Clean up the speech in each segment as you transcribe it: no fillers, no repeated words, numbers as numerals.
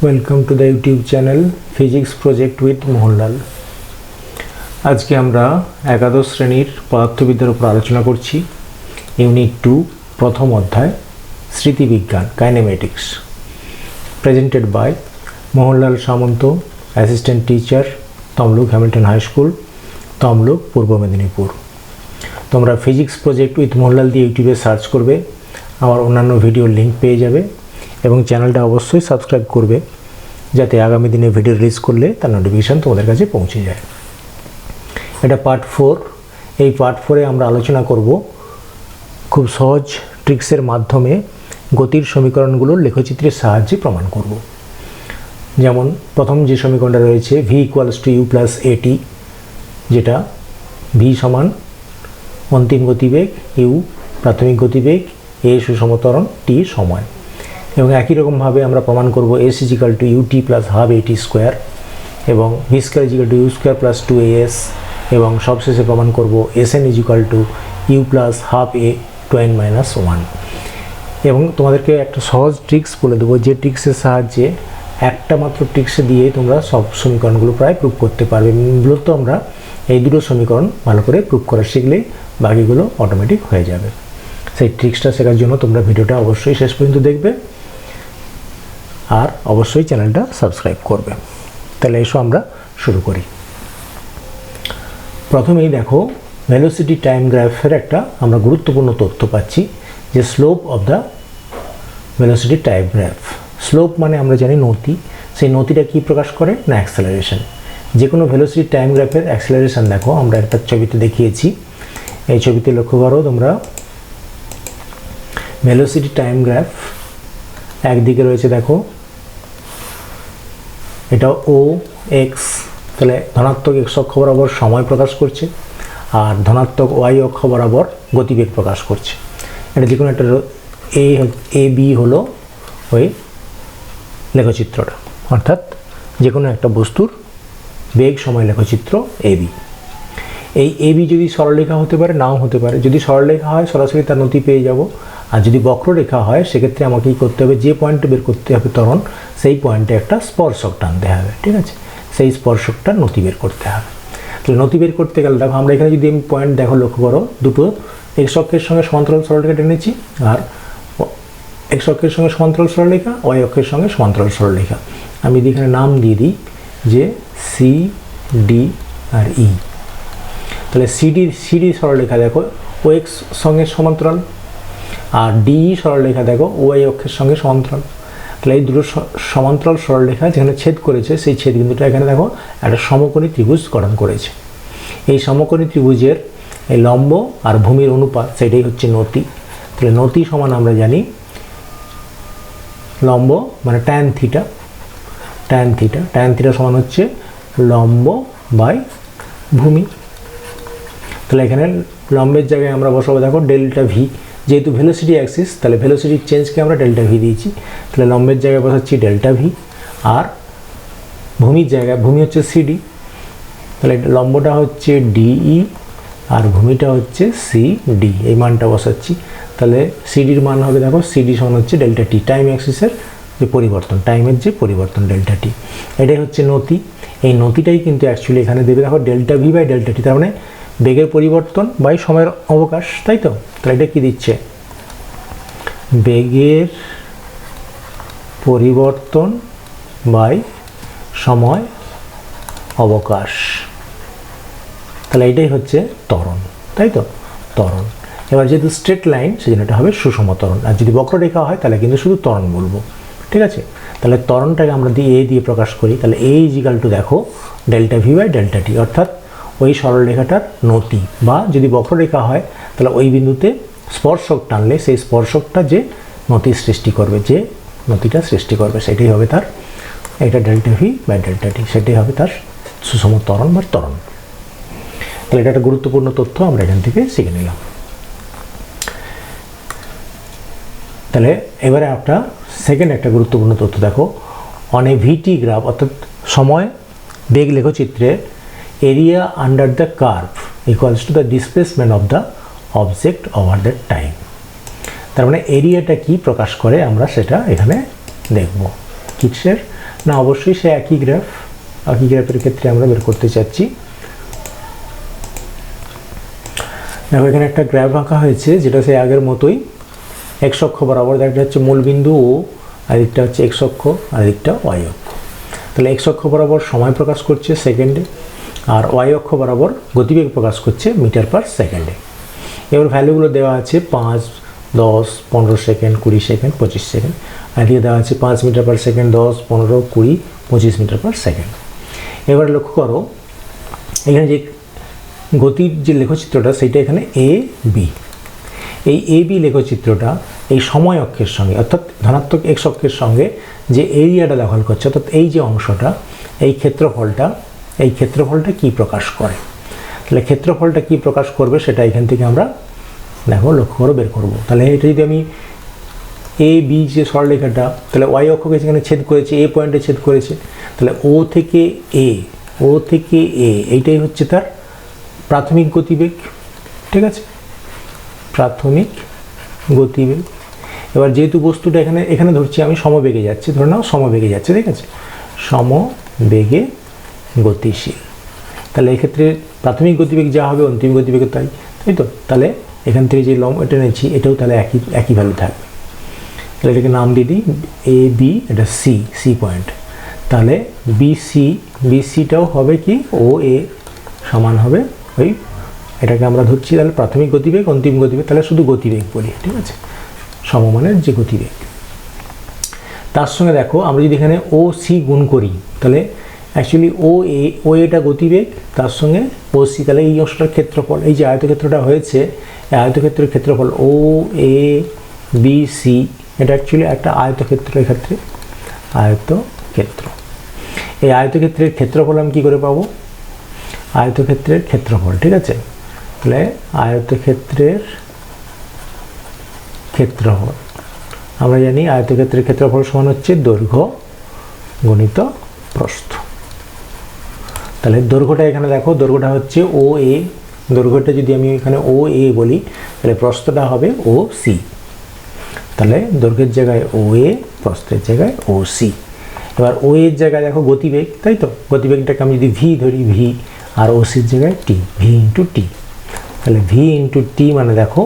Welcome to the YouTube channel physics project with Mohanlal. আজকে আমরা একাদশ শ্রেণীর পদার্থবিদ্যার উপর আলোচনা করছি। ইউনিট 2 প্রথম অধ্যায় স্মৃতিবিজ্ঞান kinematics, presented by Mohanlal Samanta, assistant teacher, Tamluk Hamilton high school, Tamluk, Purba Medinipur. তোমরা ফিজিক্স প্রজেক্ট উইথ মোহনলাল দিয়ে ইউটিউবে সার্চ করবে, আমার অন্যান্য ভিডিওর লিঙ্ক পেয়ে যাবে এবং চ্যানেলটা অবশ্যই সাবস্ক্রাইব করবে যাতে আগামী দিনে ভিডিও রিলিজ করলে তার নোটিফিকেশান তোমাদের কাছে পৌঁছে যায়। এটা পার্ট 4। এই পার্ট 4-এ আমরা আলোচনা করব খুব সহজ ট্রিক্সের মাধ্যমে গতির সমীকরণগুলোর লেখচিত্রের সাহায্যে প্রমাণ করব। যেমন প্রথম যে সমীকরণটা রয়েছে v = u + at, যেটা v সমান অন্তিম গতিবেগ, u প্রাথমিক গতিবেগ, a সুষম ত্বরণ, t সময়। এবং একই রকমভাবে আমরা প্রমাণ করব s = ut + half at² এবং v² = u² + 2as, এবং সবশেষে প্রমাণ করব sn = u + half a 2n - 1। এবং তোমাদেরকে একটা সহজ ট্রিক্স বলে দেবো, যে ট্রিক্সের সাহায্যে একটা মাত্র ট্রিক্সে দিয়ে তোমরা সব সমীকরণগুলো প্রায় প্রুভ করতে পারবে। মূলত আমরা এই দুটো সমীকরণ ভালো করে প্রুভ করা শিখলেই বাকিগুলো অটোমেটিক হয়ে যাবে। সেই ট্রিক্সটা শেখার জন্য তোমরা ভিডিওটা অবশ্যই শেষ পর্যন্ত দেখবে আর অবশ্যই চ্যানেলটা সাবস্ক্রাইব করবে। তাহলে এসো আমরা শুরু করি। প্রথমেই দেখো, ভেলোসিটি টাইম গ্রাফের একটা আমরা গুরুত্বপূর্ণ তথ্য পাচ্ছি, যে slope of the velocity time graph. Slope মানে আমরা জানি নতি। সেই নতিটা কি প্রকাশ করে না অ্যাক্সেলারেশন। যে কোনো ভেলোসিটি টাইম গ্রাফের অ্যাক্সেলারেশন দেখো আমরা একটা ছবিতে দেখিয়েছি। এই ছবিতে লক্ষ্য করো তোমরা, ভেলোসিটি টাইম গ্রাফ একদিকে রয়েছে দেখো, এটা ও এক্স, তাহলে ধনাত্মক এক্স অক্ষ বরাবর সময় প্রকাশ করছে আর ধনাত্মক ওয়াই অক্ষ বরাবর গতিবেগ প্রকাশ করছে। এটা যে কোনো একটা এ বি হলো ওই লেখচিত্রটা, অর্থাৎ যে কোনো একটা বস্তুর বেগ সময় লেখচিত্র এ বি। এই এ বি যদি সরলরেখা হতে পারে, নাও হতে পারে। যদি সরলরেখা হয় সরাসরি তার নতি পেয়ে যাব, আর যদি বক্ররেখা হয় সেক্ষেত্রে আমাকে কী করতে হবে, যে পয়েন্টে বের করতে হবে ত্বরণ, সেই পয়েন্টে একটা স্পর্শক টানতে হবে। ঠিক আছে, সেই স্পর্শকটা নতি বের করতে হবে। তাহলে নতি বের করতে গেলে দেখো আমরা এখানে যদি আমি পয়েন্ট দেখো, লক্ষ্য করো, দুটো এক্স অক্ষের সঙ্গে সমান্তরাল সরলরেখা টেনেছি আর এক্স অক্ষের সঙ্গে সমান্তরাল সরলরেখা, ওয়াই অক্ষের সঙ্গে সমান্তরাল সরলরেখা। আমি যদি এখানে নাম দিয়ে দিই যে সি, ডি আর ই। তাহলে সিডি সরলরেখা দেখো ও এক্স সঙ্গে সমান্তরাল, আর ডিই সরলরেখা দেখো ওয়াই অক্ষের সঙ্গে সমান্তরাল। তাহলে এই দুটো সমান্তরাল সরলরেখা যেখানে ছেদ করেছে, সেই ছেদ বিন্দুটা এখানে দেখো একটা সমকোণী ত্রিভুজ গঠন করেছে। এই সমকোণী ত্রিভুজের এই লম্ব আর ভূমির অনুপাত, সেটাই হচ্ছে নতি। তাহলে নতি সমান আমরা জানি লম্ব মানে ট্যান থিটা, ট্যান থিটা সমান হচ্ছে লম্ব বাই ভূমি। তাহলে এখানে লম্বের জায়গায় আমরা বসাবো দেখো ডেল্টা ভি, যেহেতু ভেলোসিটি অ্যাক্সিস তাহলে ভেলোসিটির চেঞ্জকে আমরা ডেল্টা ভি দিয়েছি। তাহলে লম্বের জায়গায় বসাচ্ছি ডেল্টা ভি, আর ভূমির জায়গায়, ভূমি হচ্ছে সিডি, তাহলে লম্বটা হচ্ছে ডিই আর ভূমিটা হচ্ছে সিডি। এই মানটা বসাচ্ছি। তাহলে সিডির মান হবে দেখো, সিডি সমান হচ্ছে ডেল্টা টি, টাইম অ্যাক্সিসের যে পরিবর্তন, টাইমের যে পরিবর্তন ডেল্টা টি, এটাই হচ্ছে নতি। এই নতিটাই কিন্তু অ্যাকচুয়ালি এখানে দেবে দেখো ডেল্টা ভি বাই ডেল্টা টি, তার মানে বেগের পরিবর্তন বাই সময়ের অবকাশ, তাই তো? তাহলে এটা কি দিচ্ছে, বেগের পরিবর্তন বাই সময় অবকাশ। তাহলে এটাই হচ্ছে ত্বরণ, তাই তো? ত্বরণ। এবার যেহেতু স্ট্রেট লাইন সেজন্য এটা হবে সুষম ত্বরণ, আর যদি বক্ররেখা হয় তাহলে কিন্তু শুধু ত্বরণ বলবো। ঠিক আছে, তাহলে ত্বরণটাকে আমরা এ দিয়ে প্রকাশ করি। তাহলে এ = দেখো ডেল্টা ভি বাই ডেল্টা টি, অর্থাৎ ওই সরলরেখাটার নতি, বা যদি বক্ররেখা হয় তাহলে ওই বিন্দুতে স্পর্শক টানলে সেই স্পর্শকটা যে নতির সৃষ্টি করবে, যে নতিটা সৃষ্টি করবে, সেটাই হবে তার, এটা ডেল্টা ভি বাই ডেল্টা টি, সেটাই হবে তার সুষম ত্বরণ বা ত্বরণ। তাহলে এটা একটা গুরুত্বপূর্ণ তথ্য আমরা এখান থেকে শিখে নিলাম। তাহলে এবারে একটা সেকেন্ড একটা গুরুত্বপূর্ণ তথ্য দেখো, অন এ ভিটি গ্রাফ, অর্থাৎ সময় বেগ লেখচিত্রে area under the curve equals to the displacement of the object over the time. তার মানে এরিয়াটা কি প্রকাশ করে আমরা সেটা এখানে দেখব। কিসের না, অবশ্যই সে একই গ্রাফের ক্ষেত্রে আমরা বের করতে চাচ্ছি। দেখো এখানে একটা গ্রাফ আঁকা হয়েছে যেটা সেই আগের মতোই এক্স অক্ষ বরাবর, একটা হচ্ছে মূলবিন্দু ও, আরেকটা হচ্ছে এক্স অক্ষ, আরেকটা ওয়াই অক্ষ। তাহলে এক্স অক্ষ বরাবর সময় প্রকাশ করছে সেকেন্ডে, আর ওয়াই অক্ষ বরাবর গতিবেগ প্রকাশ করছে মিটার পার সেকেন্ডে। এবার ভ্যালুগুলো দেওয়া আছে 5, 10, 15 সেকেন্ড, 20 সেকেন্ড, 25 সেকেন্ড। আর এদিকে দেওয়া আছে 5 metre per second, 10, 15, 20, 25 metre per second. এবার লক্ষ্য করো এখানে যে গতির যে লেখচিত্রটা সেইটা এখানে এ বি। এই এ বি লেখচিত্রটা এই সময় অক্ষের সঙ্গে অর্থাৎ ধনাত্মক এক্স অক্ষের সঙ্গে যে এরিয়াটা দখল করছে, অর্থাৎ এই যে অংশটা, এই ক্ষেত্রফলটা কি প্রকাশ করে। তাহলে ক্ষেত্রফলটা কি প্রকাশ করবে সেটা এখান থেকে আমরা দেখো লক্ষ্য করে বের করব। তাহলে এটা যদি আমি এ বি যে সরলরেখাটা, তাহলে ওয়াই অক্ষকে সেখানে ছেদ করেছে, এ পয়েন্টে ছেদ করেছে, তাহলে ও থেকে এ এইটাই হচ্ছে তার প্রাথমিক গতিবেগ। ঠিক আছে, প্রাথমিক গতিবেগ। এবার যেহেতু বস্তুটা এখানে ধরছি আমি সমবেগে যাচ্ছে, ধরে নাও সমবেগে যাচ্ছে, ঠিক আছে, সমবেগে গতিশীল। তাহলে এক্ষেত্রে প্রাথমিক গতিবেগ যা হবে অন্তিম গতিবেগ তাই তো। তাহলে এখান থেকে যে এটা নিয়েছি এটাও তাহলে একই ভ্যালু থাকবে। তাহলে এটাকে নাম দিয়ে দিই এ বি, এটা সি পয়েন্ট। তাহলে বিসিটাও হবে কি ও এ সমান হবে ওই, এটাকে আমরা ধরছি তাহলে প্রাথমিক গতিবেগ অন্তিম গতিবেগ, তাহলে শুধু গতিবেগ বলি, ঠিক আছে, সমমানের যে গতিবেগ। তার সঙ্গে দেখো আমরা যদি এখানে ও সি গুণ করি তাহলে অ্যাকচুয়ালি ও এটা গতিবেগ, তার সঙ্গে ও সি, তাহলে এই অংশটার ক্ষেত্রফল, এই যে আয়তক্ষেত্রটা হয়েছে এই আয়তক্ষেত্রের ক্ষেত্রফল ও এ বি সি, এটা অ্যাকচুয়ালি একটা আয়তক্ষেত্রের ক্ষেত্রে আয়তক্ষেত্র। এই আয়তক্ষেত্রের ক্ষেত্রফল আমি কী করে পাবো, আয়তক্ষেত্রের ক্ষেত্রফল, ঠিক আছে। তাহলে আয়তক্ষেত্রের ক্ষেত্রফল আমরা জানি আয়তক্ষেত্রের ক্ষেত্রফল সমান হচ্ছে দৈর্ঘ্য গুণিত প্রস্থ। তাহলে দৈর্ঘ্যটা এখানে দেখো, দৈর্ঘ্যটা হচ্ছে ও এ, দৈর্ঘ্যটা যদি আমি এখানে ও এ বলি তাহলে প্রস্থটা হবে ও সি। তাহলে দৈর্ঘ্যের জায়গায় ও এ, প্রস্থের জায়গায় ও সি। এবার ও এর জায়গায় দেখো গতিবেগ, তাই তো, গতিবেগটাকে আমি যদি ভি ধরি, ভি, আর ও সির জায়গায় টি, ভি ইন্টু টি। তাহলে ভি ইন্টু টি মানে দেখো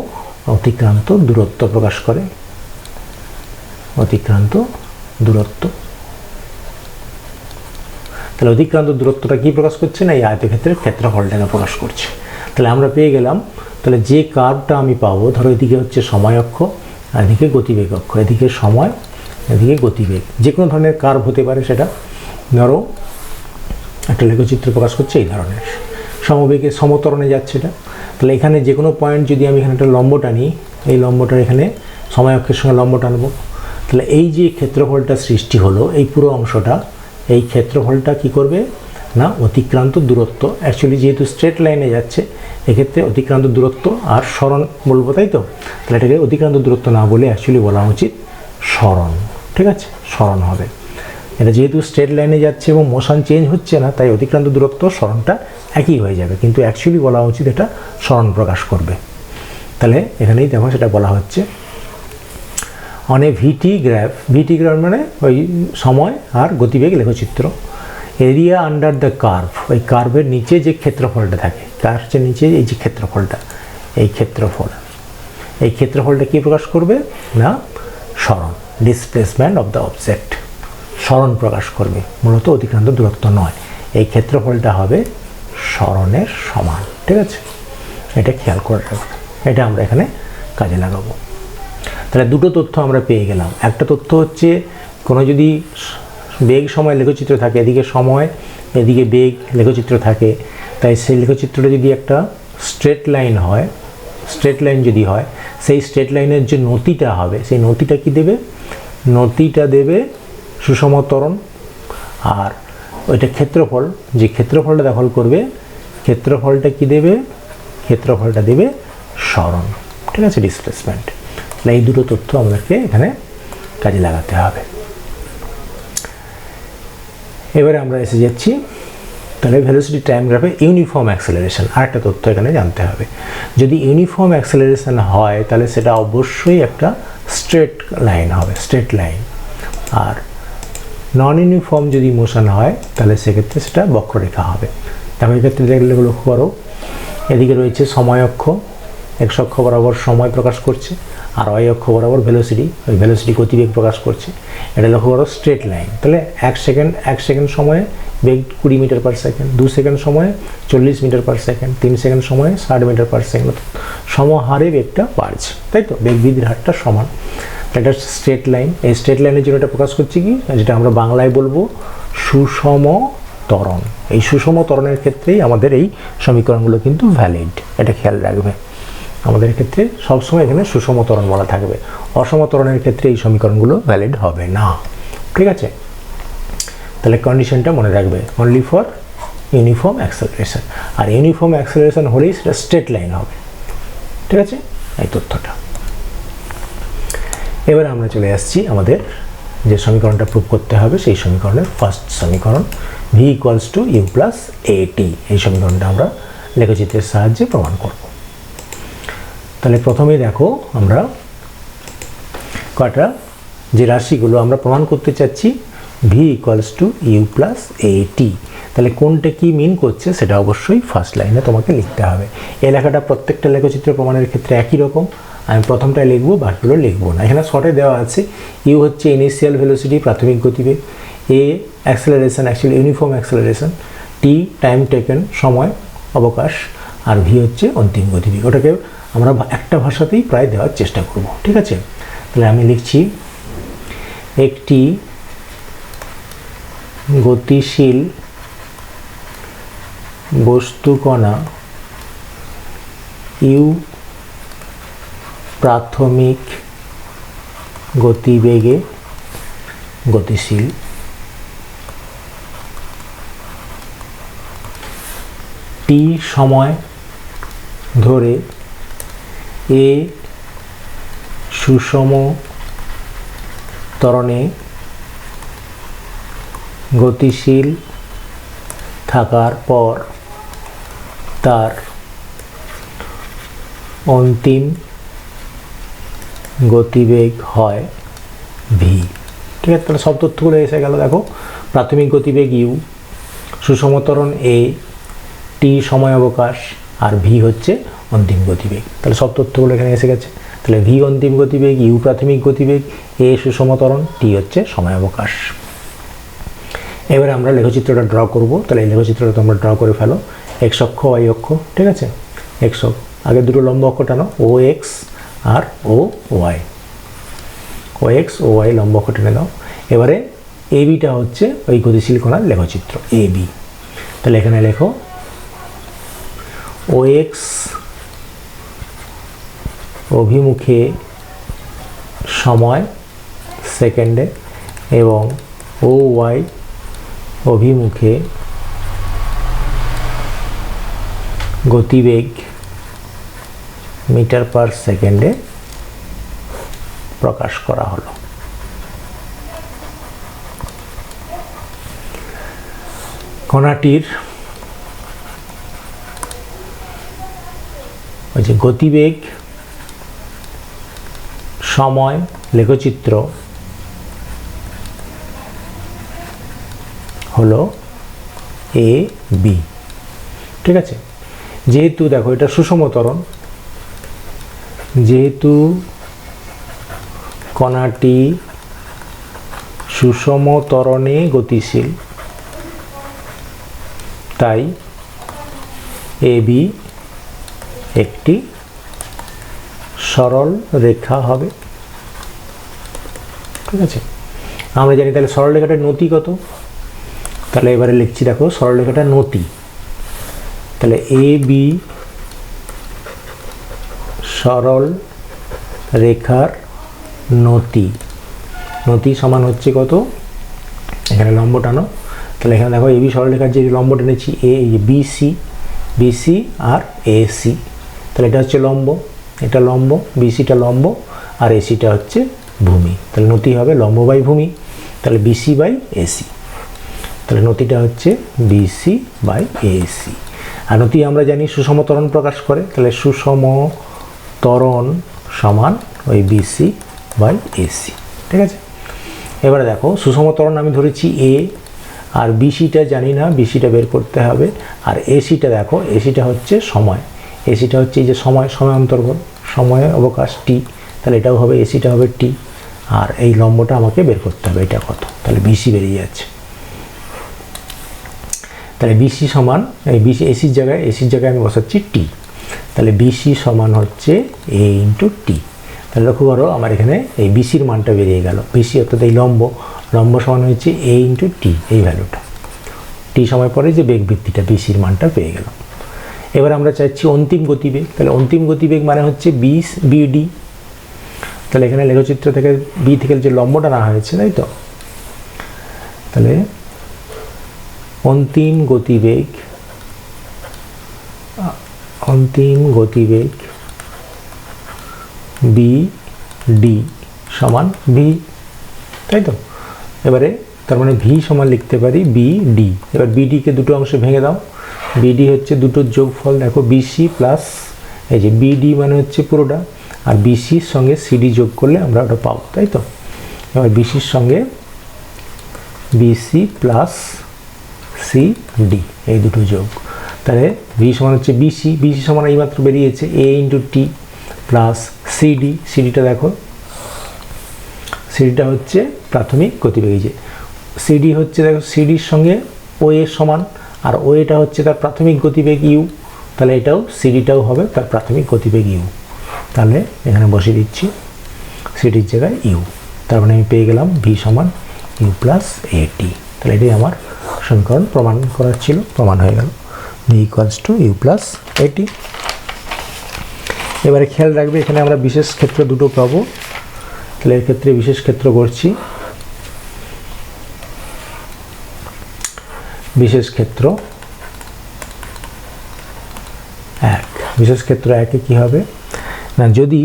অতিক্রান্ত দূরত্ব প্রকাশ করে, অতিক্রান্ত দূরত্ব। তাহলে অতিক্রান্ত দূরত্বটা কি প্রকাশ করছে না, এই আয়তক্ষেত্রের ক্ষেত্রফলটাকে প্রকাশ করছে। তাহলে আমরা পেয়ে গেলাম, তাহলে যে কার্ভটা আমি পাবো, ধরো এদিকে হচ্ছে সময় অক্ষ, আর এদিকে গতিবেগ অক্ষ, এদিকে সময়, এদিকে গতিবেগ, যে কোনো ধরনের কার্ভ হতে পারে সেটা। ধরো একটা লেখচিত্র প্রকাশ করছে এই ধরনের, সমবেগে সমতরণে যাচ্ছে এটা। তাহলে এখানে যে কোনো পয়েন্ট যদি আমি এখানে একটা লম্ব টানি, এই লম্বটার এখানে সময় অক্ষের সঙ্গে লম্ব টানবো, তাহলে এই যে ক্ষেত্রফলটা সৃষ্টি হলো এই পুরো অংশটা, এই ক্ষেত্রফলটা কি করবে না অতিক্রান্ত দূরত্ব, অ্যাকচুয়ালি যেহেতু স্ট্রেট লাইনে যাচ্ছে এক্ষেত্রে অতিক্রান্ত দূরত্ব আর সরণ বলবো, তাই তো। তাহলে এটাকে অতিক্রান্ত দূরত্ব না বলে অ্যাকচুয়ালি বলা উচিত সরণ, ঠিক আছে, সরণ হবে। এটা যেহেতু স্ট্রেট লাইনে যাচ্ছে এবং মোশন চেঞ্জ হচ্ছে না, তাই অতিক্রান্ত দূরত্ব সরণটা একই হয়ে যাবে, কিন্তু অ্যাকচুয়ালি বলা উচিত এটা সরণ প্রকাশ করবে। তাহলে এখানেই দেখো সেটা বলা হচ্ছে অন এ ভিটি গ্রাফ মানে ওই সময় আর গতিবেগ লেখচিত্র, এরিয়া আন্ডার দ্য কার্ভ, ওই কার্ভের নিচে যে ক্ষেত্রফলটা থাকে, কার্ভের নিচে এই যে ক্ষেত্রফলটা, এই ক্ষেত্রফলটা কী প্রকাশ করবে না সরণ, ডিসপ্লেসমেন্ট অফ দ্য অবজেক্ট, সরণ প্রকাশ করবে, মূলত অতিক্রান্ত দূরত্ব নয়। এই ক্ষেত্রফলটা হবে সরণের সমান, ঠিক আছে, এটা খেয়াল করে রাখবে, এটা আমরা এখানে কাজে লাগাবো। তাহলে দুটো তথ্য আমরা পেয়ে গেলাম। একটা তথ্য হচ্ছে কোনো যদি বেগ সময় লেখচিত্র থাকে, এদিকে সময় এদিকে বেগ লেখচিত্র থাকে, তাই সেই লেখচিত্রটা যদি একটা স্ট্রেট লাইন হয়, স্ট্রেট লাইন যদি হয়, সেই স্ট্রেট লাইনের যে নতিটা হবে সেই নতিটা কি দেবে, নতিটা দেবে সুষম ত্বরণ, আর ওইটা ক্ষেত্রফল, যে ক্ষেত্রফলটা দখল করবে ক্ষেত্রফলটা কি দেবে, ক্ষেত্রফলটা দেবে সরণ, ঠিক আছে, ডিসপ্লেসমেন্ট। তাহলে এই দুটো তথ্য আমাদেরকে এখানে কাজে লাগাতে হবে। এবারে আমরা এসে যাচ্ছি তাহলে ভেলোসিটি টাইম গ্রাফে ইউনিফর্ম অ্যাক্সেলারেশন, আরেকটা তথ্য এখানে জানতে হবে। যদি ইউনিফর্ম অ্যাক্সেলারেশন হয় তাহলে সেটা অবশ্যই একটা স্ট্রেট লাইন হবে, স্ট্রেট লাইন। আর নন ইউনিফর্ম যদি মোশন হয় তাহলে সেক্ষেত্রে সেটা বক্ররেখা হবে। দেখো এক্ষেত্রে দেখলে লক্ষ্য করো, এদিকে রয়েছে সময় অক্ষ, এক্স অক্ষ বরাবর সময় প্রকাশ করছে, আর ওয়াই অক্ষ বরাবর ভেলোসিটি, ওই ভেলোসিটি গতিবেগ প্রকাশ করছে। এটা লক্ষ্য করো স্ট্রেট লাইন, তাহলে এক সেকেন্ড সময়ে বেগ 20 মিটার পার সেকেন্ড, 2 সেকেন্ড সময়ে 40 মিটার পার সেকেন্ড, 3 সেকেন্ড সময়ে 60 মিটার পার সেকেন্ড, সমহারে বেগটা বাড়ছে, তাই তো? বেগ বৃদ্ধির হারটা সমান। এটা স্ট্রেট লাইন। এই স্ট্রেট লাইনের জন্য এটা প্রকাশ করছি কি, যেটা আমরা বাংলায় বলবো সুষম ত্বরণ। এই সুষম ত্বরণের ক্ষেত্রেই আমাদের এই সমীকরণগুলো কিন্তু ভ্যালিড, এটা খেয়াল রাখবে। আমাদের ক্ষেত্রে সবসময় এখানে সুষম ত্বরণ বলা থাকবে, অসম ত্বরণের ক্ষেত্রে এই সমীকরণগুলো ভ্যালিড হবে না, ঠিক আছে? তাহলে কন্ডিশনটা মনে রাখবে, অনলি ফর ইউনিফর্ম অ্যাক্সেলারেশন। আর ইউনিফর্ম অ্যাক্সেলারেশন হলেই সেটা স্ট্রেট লাইন হবে, ঠিক আছে? এই তথ্যটা। এবার আমরা চলে আসছি আমাদের যে সমীকরণটা প্রুভ করতে হবে, সেই সমীকরণের ফার্স্ট সমীকরণ v equals to u plus at. এই সমীকরণটা আমরা লেখচিত্রের সাহায্যে প্রমাণ করব। তাহলে প্রথমেই দেখো আমরা কটা যে রাশিগুলো আমরা প্রমাণ করতে চাচ্ছি v equals to u plus at, তাহলে কোনটা কি মিন করছে সেটা অবশ্যই ফার্স্ট লাইনে তোমাকে লিখতে হবে। এই লেখাটা প্রত্যেকটা লেখচিত্র প্রমাণের ক্ষেত্রে একই রকম, আমি প্রথমটায় লিখবো, বাকিগুলো লিখবো না। এখানে শর্টে দেওয়া আছে ইউ হচ্ছে ইনিশিয়াল ভেলোসিটি, প্রাথমিক গতিবেগ, এ acceleration, actually uniform acceleration, tea time taken, সময় অবকাশ, আর ভি হচ্ছে অন্তিম গতিবেগ। ওটাকে আমরা একটা ভাষাতেই প্রায় দেওয়ার চেষ্টা করব, ঠিক আছে? তাহলে আমি লিখছি একটি গতিশীল বস্তুকণা ইউ প্রাথমিক গতিবেগে গতিশীল, টি সময় ধরে এ সুষম ত্বরণে গতিশীল থাকার পর তার অন্তিম গতিবেগ হয় ভি, ঠিক আছে? তাহলে সব তথ্যগুলো এসে গেল। দেখো প্রাথমিক গতিবেগ ইউ, সুষম ত্বরণ এ, টি সময় অবকাশ, আর ভি হচ্ছে অন্তিম গতিবেগ। তাহলে সব তথ্যগুলো এখানে এসে গেছে। তাহলে ভি অন্তিম গতিবেগ, ইউ প্রাথমিক গতিবেগ, এ সুষম ত্বরণ, টি হচ্ছে সময় অবকাশ। এবারে আমরা লেখচিত্রটা ড্র করব। তাহলে এই লেখচিত্রটা তোমরা ড্র করে ফেলো, এক্স অক্ষ ওয়াই অক্ষ, ঠিক আছে? এক্স অক্ষ, আগে দুটো লম্ব অক্ষ টানো, ও এক্স আর ও ওয়াই, ও এক্স ও ওয়াই লম্ব অক্ষ টেনে দাও। এবারে এ বিটা হচ্ছে ওই গতিশীল কণার লেখচিত্র এ বি। তাহলে এখানে লেখো ও এক্স অভিমুখে সময় সেকেন্ডে এবং ও ওয়াই অভিমুখে গতিবেগ মিটার পার সেকেন্ডে প্রকাশ করা হলো। কণাটির ওই যে গতিবেগ, সময়, লেখচিত্র হলো এ বি, ঠিক আছে? যেহেতু দেখো এটা সুষম ত্বরণ, যেহেতু কণাটি সুষম ত্বরণে গতিশীল, তাই এ বি একটি সরল রেখা হবে, ঠিক আছে? আমরা জানি তাহলে সরল রেখাটার নতি কত? তাহলে এবারে লিখছি, দেখো সরল রেখাটার নতি। তাহলে এ বি সরল রেখার নতি, নতি সমান হচ্ছে কত? এখানে লম্ব টানো। তাহলে এখানে দেখো এ বি সরল রেখার যে লম্ব টেনেছি এ বিসি, বিসি আর এসি, তাহলে এটা হচ্ছে লম্ব, এটা লম্ব, বিসিটা লম্ব আর এসিটা হচ্ছে ভূমি। তাহলে নতি হবে লম্ব বাই ভূমি, তাহলে বিসি বাই এসি। তাহলে নতিটা হচ্ছে বিসি বাই এসি। আর নতি আমরা জানি সুষম ত্বরণ প্রকাশ করে, তাহলে সুষম ত্বরণ সমান ওই বিসি বাই এসি, ঠিক আছে? এবারে দেখো সুষম ত্বরণ আমি ধরেছি এ, আর বিসিটা জানি না, বিসিটা বের করতে হবে। আর এসিটা দেখো, এসিটা হচ্ছে সময়, এসিটা হচ্ছে এই যে সময়, সময় অন্তর্গত, সময় অবকাশ টি, তাহলে এটাও হবে, এসিটা হবে টি। আর এই লম্বটা আমাকে বের করতে হবে, এটা কত, তাহলে বিসি বেরিয়ে যাচ্ছে। তাহলে বিসি সমান, এই বিসি এসির জায়গায় আমি বসাচ্ছি টি, তাহলে বিসি সমান হচ্ছে এ ইন্টু টি। তাহলে লক্ষ্য করো আমার এখানে এই বিসির মানটা বেরিয়ে গেল, বিসি অর্থাৎ এই লম্ব সমান হচ্ছে এ ইন্টু টি, এই ভ্যালুটা। টি সময় পরে যে বেগ ভিত্তিটা বিসির মানটা পেয়ে গেল। এবার আমরা চাইছি অন্তিম গতিবেগ, তাহলে অন্তিম গতিবেগ মানে হচ্ছে বিডি। তাহলে এখানে লেখচিত্র থেকে বি থেকে যে লম্বটা না হয়েছে, তাই তো, তাহলে অন্তিম গতিবেগ বিডি সমান ভি, তাই তো। এবারে তার মানে ভি সমান লিখতে পারি বিডি। এবার বিডিকে দুটো অংশে ভেঙে দাও, বিডি হচ্ছে দুটোর যোগফল, দেখো বিসি প্লাস এই যে বিডি মানে হচ্ছে পুরোটা, আর বিসির সঙ্গে সিডি যোগ করলে আমরা ওটা পাবো, তাই তো। এবার বিসির সঙ্গে বিসি প্লাস সিডি এই দুটো যোগ, তাহলে ভি সমান হচ্ছে বিসি, বিসি সমান এইমাত্র বেরিয়েছে এ ইন্টু টি প্লাস সিডি, সিডিটা দেখো, সিডিটা হচ্ছে প্রাথমিক গতিবেগ, যে সিডি হচ্ছে দেখো সিডির সঙ্গে ও এর সমান, আর ও এটা হচ্ছে তার প্রাথমিক গতিবেগ ইউ, তাহলে এটাও সিডিটাও হবে তার প্রাথমিক গতিবেগ ইউ। তাহলে এখানে বসিয়ে দিচ্ছি সিডির জায়গায় ইউ, তার মানে আমি পেয়ে গেলাম ভি সমান ইউ প্লাস এটি। তাহলে এটাই আমার সমীকরণ প্রমাণ করার ছিল, প্রমাণ হয়ে গেল, v equals to u plus at. এবারে খেয়াল রাখবে এখানে আমরা বিশেষ ক্ষেত্র দুটো পাবো, তাহলে এর ক্ষেত্রে বিশেষ ক্ষেত্র করছি। বিশেষ ক্ষেত্র এক, বিশেষ ক্ষেত্র একে কী হবে না, যদি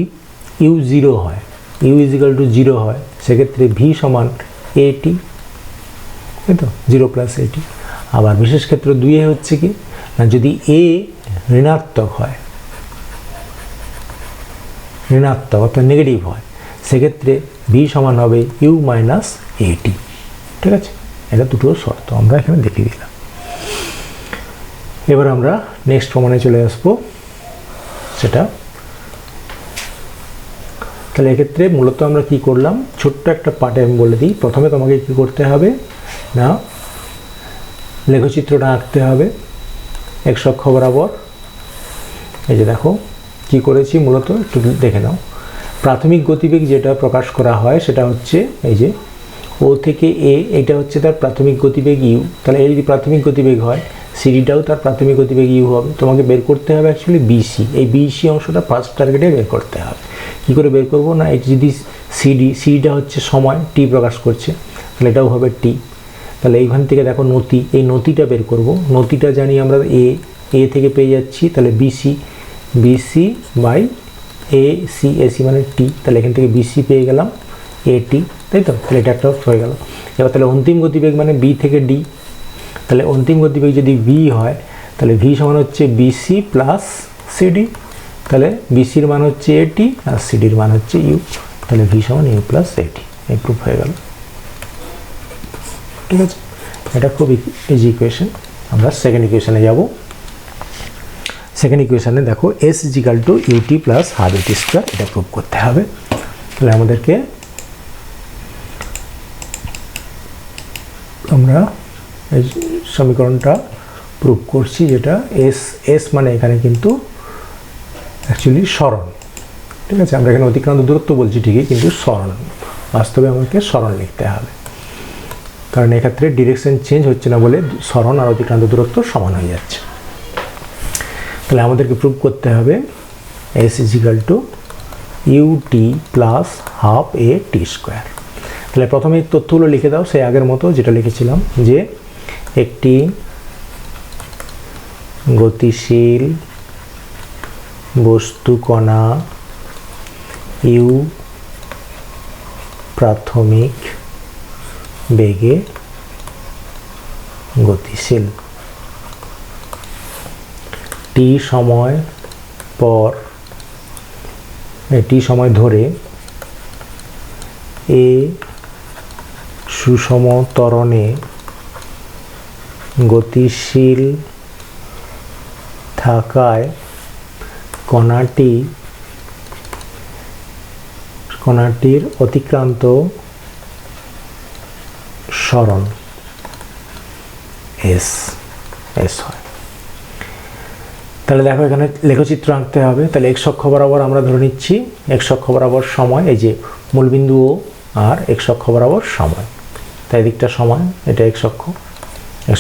ইউ 0 হয়, ইউ ইজিক্যাল টু 0 হয়, সেক্ষেত্রে ভি সমান এটি, তাই তো, 0 প্লাস এটি। আবার বিশেষ ক্ষেত্র 2 হচ্ছে কি না, যদি এ ঋণাত্মক হয়, ঋণাত্মক অর্থাৎ নেগেটিভ হয়, সেক্ষেত্রে ভি সমান হবে ইউ মাইনাস এটি, ঠিক আছে। এটা দুটো শর্ত আমরা এখানে দেখিয়ে দিলাম। এবার আমরা নেক্সট প্রমাণে চলে আসবো, সেটা তাহলে এক্ষেত্রে মূলত আমরা কি করলাম, ছোট্ট একটা পার্টে আমি বলে দিই। প্রথমে তোমাকে কি করতে হবে না, লেখচিত্রটা আঁকতে হবে এক্স অক্ষ বরাবর। এই যে দেখো কি করেছি, মূলত একটু দেখে নাও। প্রাথমিক গতিবেগ যেটা প্রকাশ করা হয় সেটা হচ্ছে এই যে ও থেকে এ, এটা হচ্ছে তার প্রাথমিক গতিবেগ ইউ, তাহলে এই যদি প্রাথমিক গতিবেগ হয় সিডিটাও তার প্রাথমিক গতিবেগ ইউ হবে। তোমাকে বের করতে হবে অ্যাকচুয়ালি বিসি, এই বিসি অংশটা ফার্স্ট টার্গেটে বের করতে হবে। কী করে বের করবো না, এই যদি সিডিটা হচ্ছে সময় টি প্রকাশ করছে, তাহলে এটাও হবে টি। তাহলে এইখান থেকে দেখো নতি, এই নতিটা বের করব, নতিটা জানি আমরা এ থেকে পেয়ে যাচ্ছি, তাহলে বিসি বাই এসি মানে টি, তাহলে এখান থেকে বিসি পেয়ে গেলাম এটি, তাই তো। তাহলে এটা একটা হয়ে গেল। এবার তাহলে অন্তিম গতিবেগ মানে বি থেকে ডি, তাহলে অন্তিম গতিবেগ যদি ভি হয় তাহলে ভি সমান হচ্ছে বিসি প্লাস সিডি, তাহলে বিসির মান হচ্ছে এটি আর সিডির মান হচ্ছে ইউ, তাহলে ভি সমান ইউ প্লাস এটি, এই প্রুফ হয়ে গেল, ঠিক আছে। এটা খুব ইজি ইকুয়েশন। আমরা সেকেন্ড ইকুয়েশনে যাব। সেকেন্ড ইকুয়েশনে দেখো s is equal to UT plus half at square, এটা প্রুভ করতে হবে। তাহলে আমাদেরকে আমরা এই সমীকরণটা প্রুভ করছি, যেটা এস মানে এখানে কিন্তু অ্যাকচুয়ালি সরণ, ঠিক আছে। আমরা এখানে অতিক্রান্ত দূরত্ব বলছি ঠিকই, কিন্তু সরণ, বাস্তবে আমাকে সরণ লিখতে হবে, কারণ এক্ষেত্রে ডিরেকশন চেঞ্জ হচ্ছে না বলে সরণ আর অতিক্রান্ত দূরত্ব সমান হয়ে যাচ্ছে। তাহলে আমাদেরকে প্রুভ করতে হবে S is equal to UT plus half a t square. তাহলে প্রথমে তথ্যগুলো লিখে দাও সেই আগের মতো যেটা লিখেছিলাম, যে একটি গতিশীল বস্তু কণা ইউ প্রাথমিক বেগে গতিশীল, টি সময় পর টি সময় ধরে এ সুষম ত্বরণে গতিশীল থাকায় কণাটির অতিক্রান্ত সরণ এস হয়। তাহলে দেখো এখানে লেখচিত্র আঁকতে হবে। তাহলে এক্স অক্ষ বরাবর আমরা ধরে নিচ্ছি এক্স অক্ষ বরাবর সময়, এই যে মূলবিন্দু ও আর এক্স অক্ষ বরাবর সময়, তাই এদিকটা সময়, এটা এক্স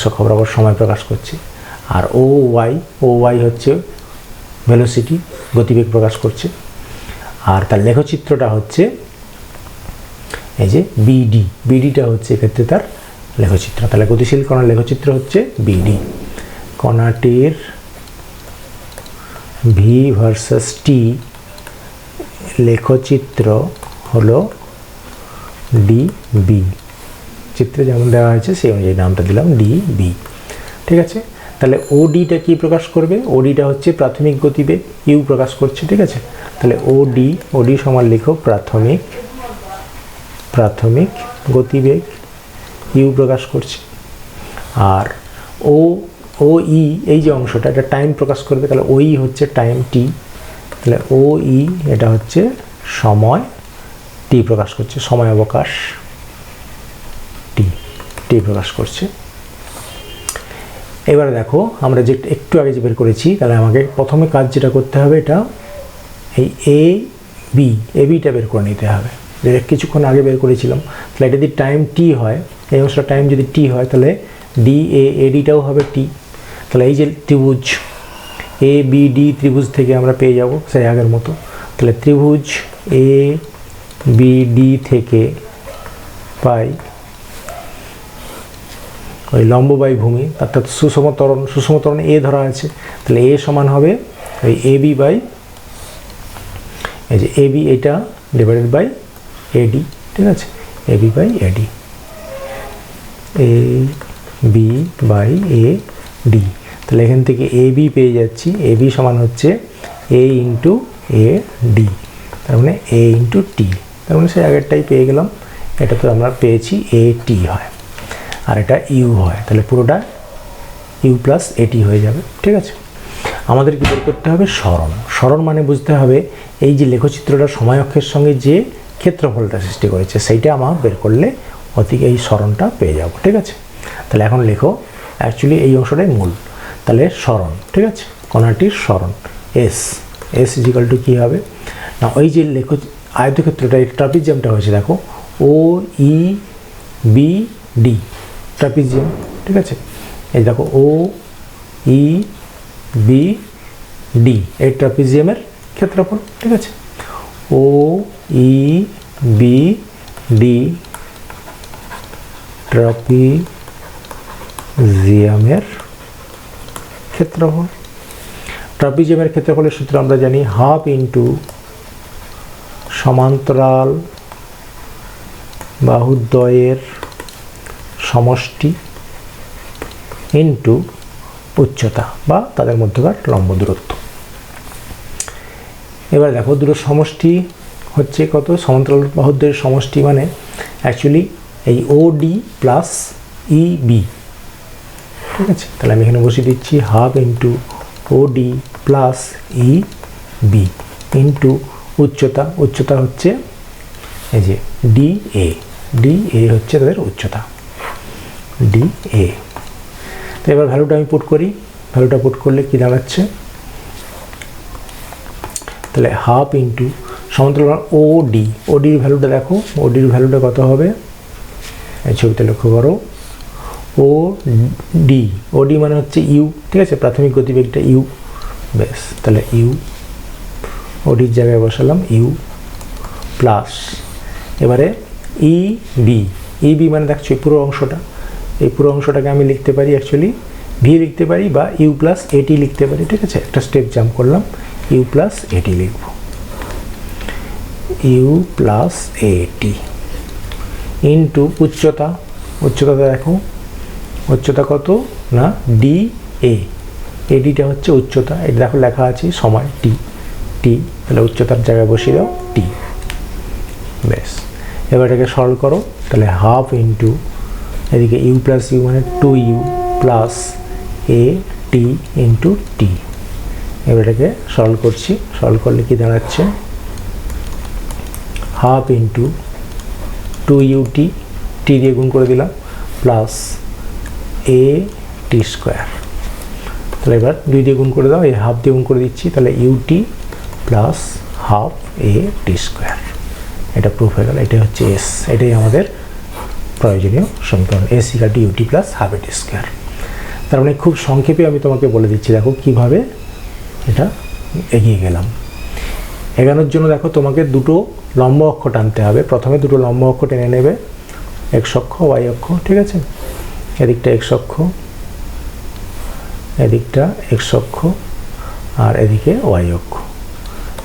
অক্ষ বরাবর সময় প্রকাশ করছে। আর ও ওয়াই হচ্ছে ভেলোসিটি, গতিবেগ প্রকাশ করছে। আর তার লেখচিত্রটা হচ্ছে এই যে বিডিটা হচ্ছে এক্ষেত্রে তার লেখচিত্র। তাহলে গতিশীল কণার লেখচিত্র হচ্ছে বিডি। কণাটির ভি ভার্সাস টি লেখচিত্র হলো ডিবি। চিত্রে যেমন দেওয়া হয়েছে সেই অনুযায়ী নামটা দিলাম ডিবি। ঠিক আছে, তাহলে ওডিটা কি প্রকাশ করবে? ওডিটা হচ্ছে প্রাথমিক গতিবেগ, ইউ প্রকাশ করছে। ঠিক আছে, তাহলে ওডি সমান লিখো প্রাথমিক গতিবেগ, ইউ প্রকাশ করছে। আর ও ই এই যে অংশটা, এটা টাইম প্রকাশ করবে, তাহলে ওই হচ্ছে টাইম টি। তাহলে ও ই এটা হচ্ছে সময় টি প্রকাশ করছে, সময় অবকাশ টি প্রকাশ করছে। এবারে দেখো আমরা যে একটু আগে যে বের করেছি, তাহলে আমাকে প্রথমে কাজ যেটা করতে হবে, এটা এই এবিটা বের করে নিতে হবে, যে কিছুক্ষণ আগে বের করেছিলাম। তাহলে এটা যদি টাইম টি হয়, এই অংশটা টাইম যদি টি হয়, তাহলে এডিটাও হবে টি। তাহলে এই যে ত্রিভুজ এ বি ডি ত্রিভুজ থেকে আমরা পেয়ে যাব সেই আগের মতো। তাহলে ত্রিভুজ এ বি ডি থেকে পাই ওই লম্ব বাই ভূমি, অর্থাৎ সুষম ত্বরণ এ ধরা আছে। তাহলে এ সমান হবে ওই এবি বাই, এই যে এবি এটা ডিভাইডেড বাই এডি। ঠিক আছে, AB by AD, A B by A D. তাহলে এখান থেকে এ বি পেয়ে যাচ্ছি, এ বি সমান হচ্ছে এ ইন্টু এ ডি, তার মানে এ ইন্টু টি। তার মানে সেই আগেরটাই পেয়ে গেলাম, এটা তো আমরা পেয়েছি এ টি হয়, আর এটা ইউ হয়। তাহলে পুরোটা ইউ প্লাস এটি হয়ে যাবে। ঠিক আছে, আমাদের কি বের করতে হবে? সরণ মানে বুঝতে হবে এই যে লেখচিত্রটা সময় অক্ষের সঙ্গে যে ক্ষেত্রফলটা সৃষ্টি করেছে সেইটা আমার বের করলে এই সরণটা পেয়ে যাব। ঠিক আছে, তাহলে এখন লেখো, অ্যাকচুয়ালি এই অংশটাই মূল। তাহলে সরণ, ঠিক আছে, কণাটির সরণ এস ইজিক্যাল টু কী হবে না, ওই যে আয়তক্ষেত্রটা ট্রাপিজিয়ামটা হয়েছে, দেখো ও ই বি ডি ট্রাপিজিয়াম। ঠিক আছে, এই দেখো ও ই বি ডি এই ট্রাপিজিয়ামের ক্ষেত্রফল। ঠিক আছে, ও ই বি ডি ট্রাপিজিয়ামের ক্ষেত্রফল। ট্রাপিজিয়ামের ক্ষেত্রফলের সূত্র আমরা জানি, হাফ ইন্টু সমান্তরাল বাহুদ্বয়ের সমষ্টি ইন্টু উচ্চতা বা তাদের মধ্যকার লম্ব দূরত্ব। এবার দেখো দুটো সমষ্টি হচ্ছে কত? সমান্তরাল বাহুদ্বয়ের সমষ্টি মানে অ্যাকচুয়ালি এই O D plus E B. ঠিক আছে, তাহলে আমি এখানে বসিয়ে দিচ্ছি half into O D plus E B into উচ্চতা হচ্ছে এই যে ডি এ হচ্ছে তাদের উচ্চতা ডি এ। তো এবার ভ্যালুটা আমি পুট করি, ভ্যালুটা পুট করলে কি দাঁড়াচ্ছে? তাহলে হাফ ইন্টু সমান্তরাল ওডির ভ্যালুটা দেখো, ওডির ভ্যালুটা কত হবে? এই ছবিতে লক্ষ্য করো, ওডি মানে হচ্ছে ইউ। ঠিক আছে, প্রাথমিক গতিবেগটা ইউ, বেশ। তাহলে ইউ ওডির জায়গায় বসালাম ইউ প্লাস, এবারে ইবি মানে দেখছো পুরো অংশটা, এই পুরো অংশটাকে আমি লিখতে পারি অ্যাকচুয়ালি ভি লিখতে পারি বা ইউ প্লাস এটি লিখতে পারি। ঠিক আছে, একটা স্টেপ জাম্প করলাম, ইউ প্লাস এটি লিখব, ইউ প্লাস এটি ইন্টু উচ্চতা দেখো, উচ্চতা কত না ডি এডিটা হচ্ছে উচ্চতা, এটা দেখো লেখা আছে সময় টি, তাহলে উচ্চতার জায়গায় বসিয়ে দাও টি, বেশ। এবার এটাকে সরল করো, তাহলে হাফ ইন্টু এদিকে ইউ প্লাস ইউ মানে 2u প্লাস এ টি ইন্টু টি। এবার এটাকে সরল করছি, সরল করলে কি দাঁড়াচ্ছে, হাফ ইন্টু 2ut টি দিয়ে গুণ করে দিলাম প্লাস এ টি স্কোয়ার। তাহলে এবার 2 দিয়ে গুণ করে দাও, এই হাফ দিয়ে গুণ করে দিচ্ছি, তাহলে ut plus half a t square. এটা প্রুফ হয়ে গেল। এটাই হচ্ছে এস, এটাই আমাদের প্রয়োজনীয় সমীকরণ, s equal to UT plus half a t square. তার মানে খুব সংক্ষেপে আমি তোমাকে বলে দিচ্ছি, দেখো কিভাবে এটা এগিয়ে গেলাম। এগানোর জন্য দেখো তোমাকে দুটো লম্ব অক্ষ টানতে হবে। প্রথমে দুটো লম্ব অক্ষ টেনে নেবে, এক্স অক্ষ ওয়াই অক্ষ, ঠিক আছে। এদিকটা এক্স অক্ষ, এদিকটা এক্স অক্ষ, আর এদিকে ওয়াই অক্ষ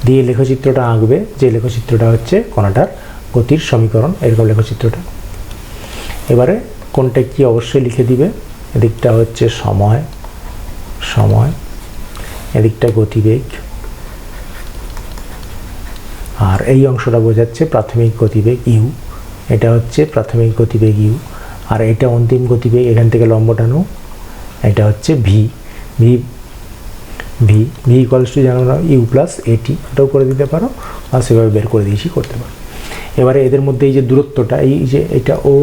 দিয়ে লেখচিত্রটা আঁকবে। যে লেখচিত্রটা হচ্ছে কণাটার গতির সমীকরণ, এরকম লেখচিত্রটা। এবারে কোনটা কি অবশ্যই লিখে দিবে। এদিকটা হচ্ছে সময়, সময়, এদিকটা গতিবেগ, আর এই অংশটা বোঝাচ্ছে প্রাথমিক গতিবেগ ইউ। এটা হচ্ছে প্রাথমিক গতিবেগ ইউ, আর এটা অন্তিম গতিবেগ, এখান থেকে লম্ব টানো, এটা হচ্ছে V. V V V equals two জানো না ইউ প্লাস এটি, এটাও করে দিতে পারো, আর সেভাবে বের করে দিয়েছি করতে পারো। এবারে এদের মধ্যে এই যে দূরত্বটা, এই যে এটা ও,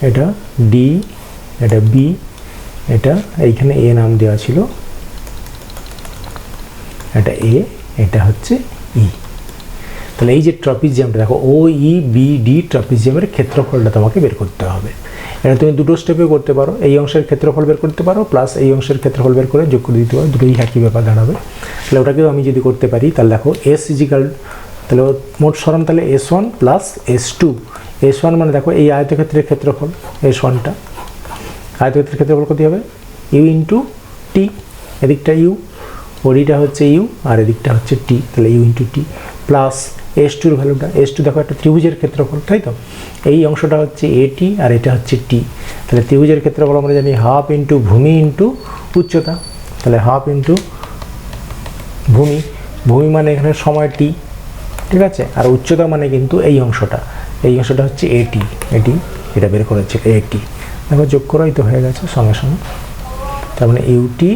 এটা ডি, এটা বি, এটা এইখানে এ নাম দেওয়া ছিল, এটা এ, এটা হচ্ছে ই। তাহলে এই যে ট্রাপিজিয়ামটা দেখো, ও ই বি ডি ট্রাপিজিয়ামের ক্ষেত্রফলটা তোমাকে বের করতে হবে। এটা তুমি দুটো স্টেপে করতে পারো, এই অংশের ক্ষেত্রফল বের করতে পারো, প্লাস এই অংশের ক্ষেত্রফল বের করে যোগ করে দিতে পারো, দুটোই একই ব্যাপার দাঁড়াবে। তাহলে ওটাকেও আমি যদি করতে পারি, তাহলে দেখো এস ইজিক্যাল, তাহলে মোট সরণ তাহলে S1 প্লাস S2। S1 মানে দেখো এই আয়তক্ষেত্রের ক্ষেত্রফল, S1টা আয়তক্ষেত্রের ক্ষেত্রফল কত হবে, ইউ ইন্টু টি, এদিকটা ইউ, ওডিটা হচ্ছে ইউ আর এদিকটা হচ্ছে টি, তাহলে ইউ ইন্টু টি প্লাস S2-র ভ্যালুটা, S2 দেখো একটা ত্রিভুজের ক্ষেত্রফল, তাই তো। এই অংশটা হচ্ছে এটি আর এটা হচ্ছে টি, তাহলে ত্রিভুজের ক্ষেত্রফল আমরা জানি হাফ ইন্টু ভূমি ইন্টু উচ্চতা, তাহলে হাফ ইন্টু ভূমি, ভূমি মানে এখানে সময় টি, ঠিক আছে, আর উচ্চতা মানে কিন্তু এই অংশটা, এই অংশটা হচ্ছে এটি, এটি এটা বের করেছে এটি, দেখো যোগ করাই তো হয়ে গেছে সঙ্গে সঙ্গে। তার মানে UT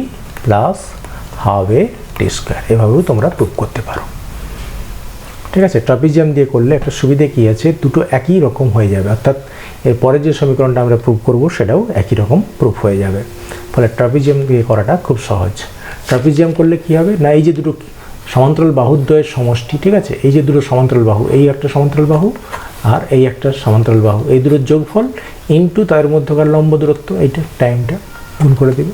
plus half a t square, এভাবেও তোমরা প্রুভ করতে পারো, ঠিক আছে। ট্রাপিজিয়াম দিয়ে করলে একটা সুবিধে কী আছে, দুটো একই রকম হয়ে যাবে, অর্থাৎ এরপরে যে সমীকরণটা আমরা প্রুভ করব সেটাও একই রকম প্রুফ হয়ে যাবে। ফলে ট্রাপিজিয়াম দিয়ে করাটা খুব সহজ। ট্রাপিজিয়াম করলে কী হবে না, এই যে দুটো সমান্তরাল বাহুদ্বয়ের সমষ্টি, ঠিক আছে, এই যে দুটো সমান্তরাল বাহু, এই একটা সমান্তরাল বাহু আর এই একটা সমান্তরাল বাহু, এই দুটোর যোগফল ইন্টু তার মধ্যকার লম্ব দূরত্ব, এইটা টাইমটা গুণ করে দেবে,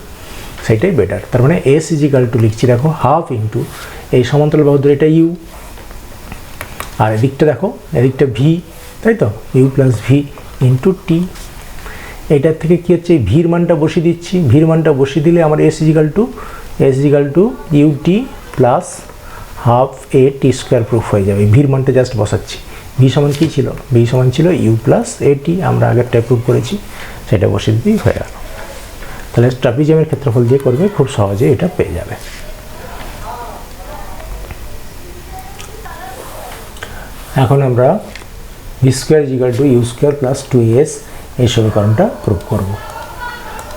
সেইটাই বেটার। তার মানে এস ইজিক্যাল টু লিখছি দেখো হাফ ইন্টু এই সমান্তরাল বাহুদ্বয়, এটা ইউ, আর এদিকটা দেখো এদিকটা ভি, তাই তো, ইউ প্লাস ভি ইন্টু টি। এইটার থেকে কী হচ্ছে, ভির মানটা বসিয়ে দিচ্ছি, ভির মানটা বসিয়ে দিলে আমার S is equal to u t plus half a t square proof হয়ে যাবে। ভির মানটা জাস্ট বসাচ্ছি, ভি সমান কী ছিল, ভি সমান ছিল ইউ প্লাস এ টি, আমরা আগেরটায় প্রুফ করেছি, সেটা বসিয়ে দিতেই হয়ে গেল। তাহলে ট্রাপিজিয়ামের ক্ষেত্রফল দিয়ে করবে, খুব সহজে এটা পেয়ে যাবে। এখন আমরা v square is equal to u square plus 2s এই সমীকরণটা প্রুভ করব।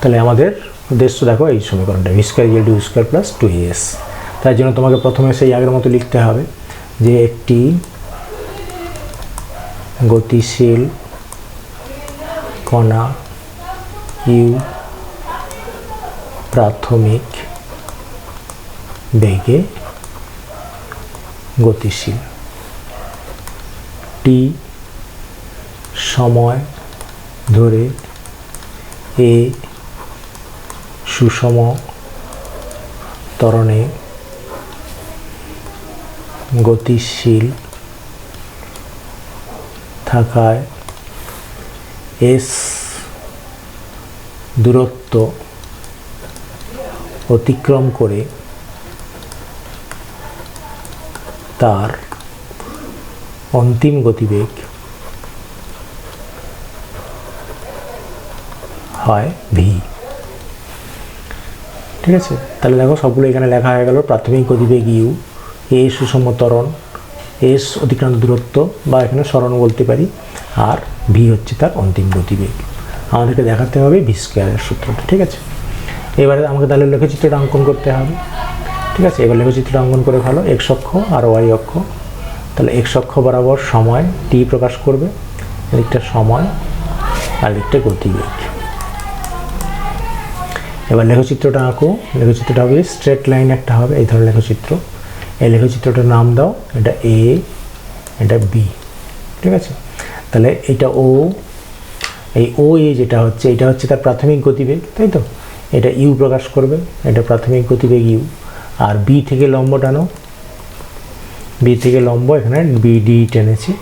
তাহলে আমাদের উদ্দেশ্য দেখো এই সমীকরণটা, v square is equal to u square plus 2s। তার জন্য তোমাকে প্রথমে সেই আগের মতো লিখতে হবে যে একটি গতিশীল কণা ইউ প্রাথমিক বেগে গতিশীল, টি সময় ধরে এ সুষম ত্বরণে গতিশীল থাকায় এস দূরত্ব অতিক্রম করে তার অন্তিম গতিবেগ হয় ভি, ঠিক আছে। তাহলে দেখো সবগুলো এখানে লেখা হয়ে গেল, প্রাথমিক গতিবেগ ইউ, এ সুষম ত্বরণ, এস অতিক্রান্ত দূরত্ব বা এখানে সরণ বলতে পারি, আর ভি হচ্ছে তার অন্তিম গতিবেগ। আমাদেরকে দেখাতে হবে ভি স্কোয়ারের সূত্রটা, ঠিক আছে। এবারে আমাকে তাহলে লেখচিত্রটা অঙ্কন করতে হবে, ঠিক আছে। এবার লেখচিত্রটা অঙ্কন করে ফেলো, এক্স অক্ষ আর ওয়াই অক্ষ। তাহলে এক্স অক্ষ বরাবর সময় টি প্রকাশ করবে, এদিকটা সময় আর এদিকটা গতিবেগ। এবার লেখচিত্রটা আঁকো, লেখচিত্রটা হবে স্ট্রেট লাইন একটা হবে, এই ধরনের লেখচিত্র। এই লেখচিত্রটার নাম দাও, এটা এ, এটা বি, ঠিক আছে। তাহলে এটা ও, এই ও এ যেটা হচ্ছে এটা হচ্ছে তার প্রাথমিক গতিবেগ, তাই তো। এটা ইউ প্রকাশ করবে, এটা প্রাথমিক গতিবেগ ইউ। আর বি থেকে লম্ব টানো, বি থেকে লম্ব এখানে বিডি টেনেছি,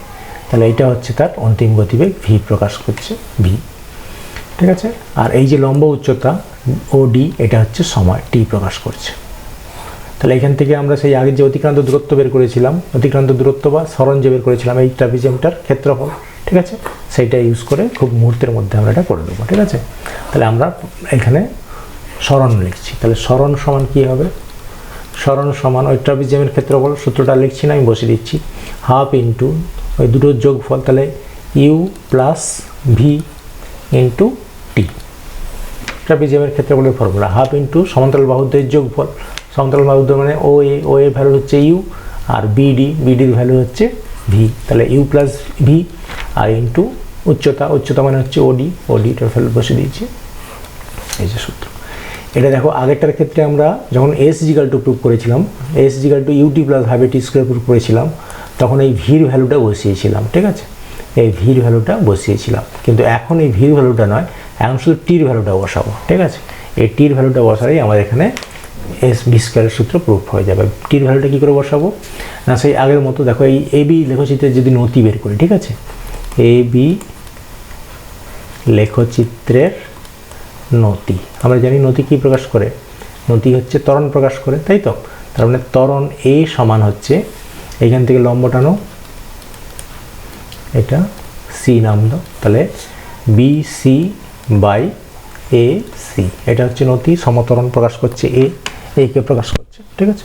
তাহলে এটা হচ্ছে তার অন্তিম গতিবেগ ভি প্রকাশ করছে, ভি, ঠিক আছে। আর এই যে লম্ব উচ্চতা ও ডি, এটা হচ্ছে সময় টি প্রকাশ করছে। তাহলে এখান থেকে আমরা সেই আগের যে অতিক্রান্ত দূরত্ব বের করেছিলাম, অতিক্রান্ত দূরত্ব বা সরণ যে বের করেছিলাম এই ট্রাপিজিয়ামটার ক্ষেত্রফল, ঠিক আছে, সেইটা ইউজ করে খুব মুহূর্তের মধ্যে আমরা এটা করে দেবো, ঠিক আছে। তাহলে আমরা এখানে সরণ লিখছি, তাহলে সরণ সমান কী হবে, সরণ সমান ওই ট্রাপিজিয়ামের ক্ষেত্রফল, সূত্রটা লিখছি না, আমি বসিয়ে দিচ্ছি, হাফ ইন্টু ওই দুটোর যোগফল, তাহলে ইউ প্লাস ভি ইন্টু টি। ট্রাপিজিয়ামের ক্ষেত্রফলের ফর্মুলা হাফ ইন্টু সমান্তরাল বাহুদ্বয়ের যোগফল, সমান্তরাল বাহুদ্বয় মানে ও এ, ও এর ভ্যালু হচ্ছে ইউ, আর বিডি, বিডির ভ্যালু হচ্ছে ভি, তাহলে ইউ প্লাস ভি, আর ইন্টু উচ্চতা, উচ্চতা মানে হচ্ছে ওডি, ওডিটার ভ্যালু বসে দিয়েছি, এই যে সূত্র। এটা দেখো আগেরটার ক্ষেত্রে আমরা যখন এস ইজিক্যাল টু প্রুভ করেছিলাম, S is equal to UT plus half t square prove করেছিলাম, তখন এই ভির ভ্যালুটা বসিয়েছিলাম, ঠিক আছে, এই ভির ভ্যালুটা বসিয়েছিলাম। কিন্তু এখন এই ভির ভ্যালুটা নয়, এখন শুধু টির ভ্যালুটা বসাবো, ঠিক আছে। এই টির ভ্যালুটা বসালেই আমাদের এখানে এস ভি স্কোয়ারের সূত্র প্রুফ হয়ে যাবে। টির ভ্যালুটা কী করে বসাবো না, সেই আগের মতো দেখো এই এ বি লেখচিত্রের যদি নতি বের করি, ঠিক আছে, এ বি লেখচিত্রের নতি, আমরা জানি নতি কী প্রকাশ করে, নতি হচ্ছে ত্বরণ প্রকাশ করে, তাই তো। তার মানে ত্বরণ এ সমান হচ্ছে, এইখান থেকে লম্ব টানো, এটা সি নাম দাও, তাহলে B C by A C, এটা হচ্ছে নতি, সমত্বরণ প্রকাশ করছে এ, কে প্রকাশ করছে, ঠিক আছে।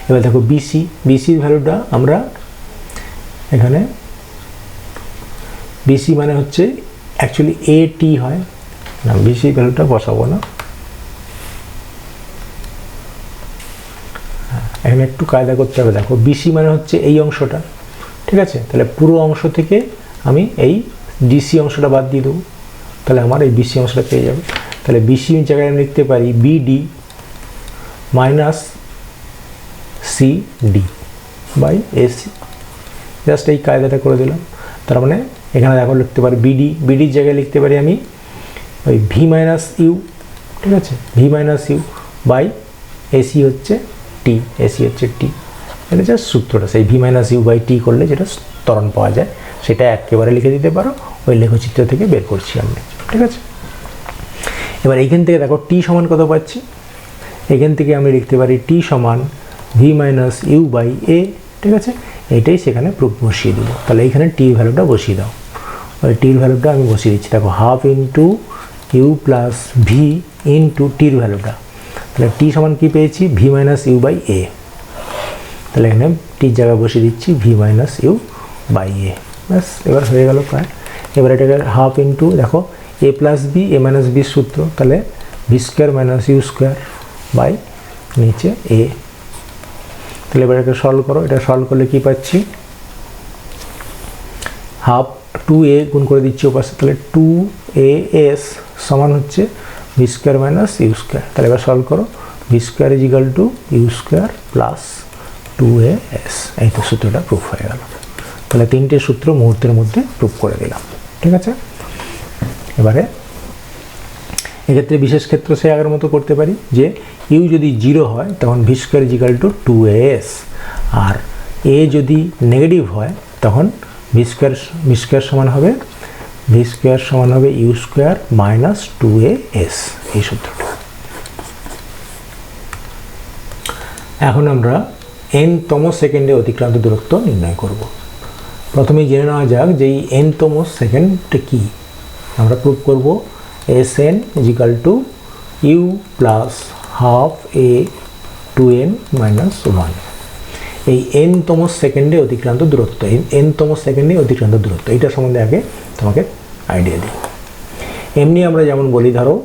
এবার দেখো বিসি, বিসির ভ্যালুটা আমরা এখানে, বিসি মানে হচ্ছে অ্যাকচুয়ালি এ টি হয় না, বিসি ভ্যালুটা বসাবো না, এখানে একটু কায়দা করতে হবে। দেখো বিসি মানে হচ্ছে এই অংশটা, ঠিক আছে, তাহলে পুরো অংশ থেকে আমি এই ডিসি অংশটা বাদ দিয়ে দেবো, তাহলে আমার এই বিসি অংশটা পেয়ে যাবে। তাহলে বিসি জায়গায় আমি লিখতে পারি BD minus C D by AC, just এই কায়দাটা করে দিলাম। তার মানে এখানে দেখো লিখতে পারি বিডি, বিডির জায়গায় লিখতে পারি আমি ওই ভি মাইনাস ইউ, ঠিক আছে, v minus u by AC হচ্ছে টি, এসি হচ্ছে টি, এটা জাস্ট সূত্রটা, সেই v minus u by t করলে যেটা ত্বরণ পাওয়া যায় সেটা একেবারে লিখে দিতে পারো, ওই লেখচিত্র থেকে বের করছি আমি, ঠিক আছে। এবার এইখান থেকে দেখো টি সমান কত পাচ্ছি, এখান থেকে আমি লিখতে পারি টি সমান ভি মাইনাস ইউ বাই এ, ঠিক আছে, এইটাই সেখানে প্রুফ বসিয়ে দেবো। তাহলে এইখানে টির ভ্যালুটা বসিয়ে দাও, ওই টির ভ্যালুটা আমি বসিয়ে দিচ্ছি, দেখো half into u plus v into টির ভ্যালুটা, তাহলে টি সমান কী পেয়েছি, v minus u by a, তাহলে এখানে টির জায়গায় বসিয়ে দিচ্ছি v minus u by a, ব্যাস এবার হয়ে গেল প্রায়। এবার এটাকে হাফ ইন্টু দেখো a plus b, a minus বির সূত্র, তাহলে v square minus u square by নিচে এ, তাহলে এবার এটা সলভ করো, এটা সলভ করলে কী পাচ্ছি, হাফ টু এ গুণ করে দিচ্ছি ওপাশে, তাহলে টু এ এস সমান হচ্ছে v square minus u square. তাহলে এবার সলভ করো, v square is equal to u square plus two a s, এই তো সূত্রটা প্রুফ হয়ে গেল। তাহলে তিনটে সূত্র মুহূর্তের মধ্যে প্রুফ করে দিলাম, ঠিক আছে। এবারে এক্ষেত্রে বিশেষ ক্ষেত্র সে আগের মতো করতে পারি যে ইউ যদি 0 হয় তখন v square is equal to two a S, আর এ যদি নেগেটিভ হয় তখন ভি স্কোয়ার সমান হবে, ভি স্কোয়ার সমান হবে u square minus two a s, এই সূত্রটা। এখন আমরা n-তম সেকেন্ডে অতিক্রান্ত দূরত্ব নির্ণয় করব। প্রথমেই জেনে নেওয়া যাক যে এই n-তম সেকেন্ডটা কী। আমরা প্রুভ করব Sn is equal to u plus half a 2n minus 1, এই n-তম সেকেন্ডে অতিক্রান্ত দূরত্ব, n-তম সেকেন্ডে অতিক্রান্ত দূরত্ব, এটা সম্বন্ধে আগে তোমাকে আইডিয়া দিই। এমনি আমরা যেমন বলি ধরো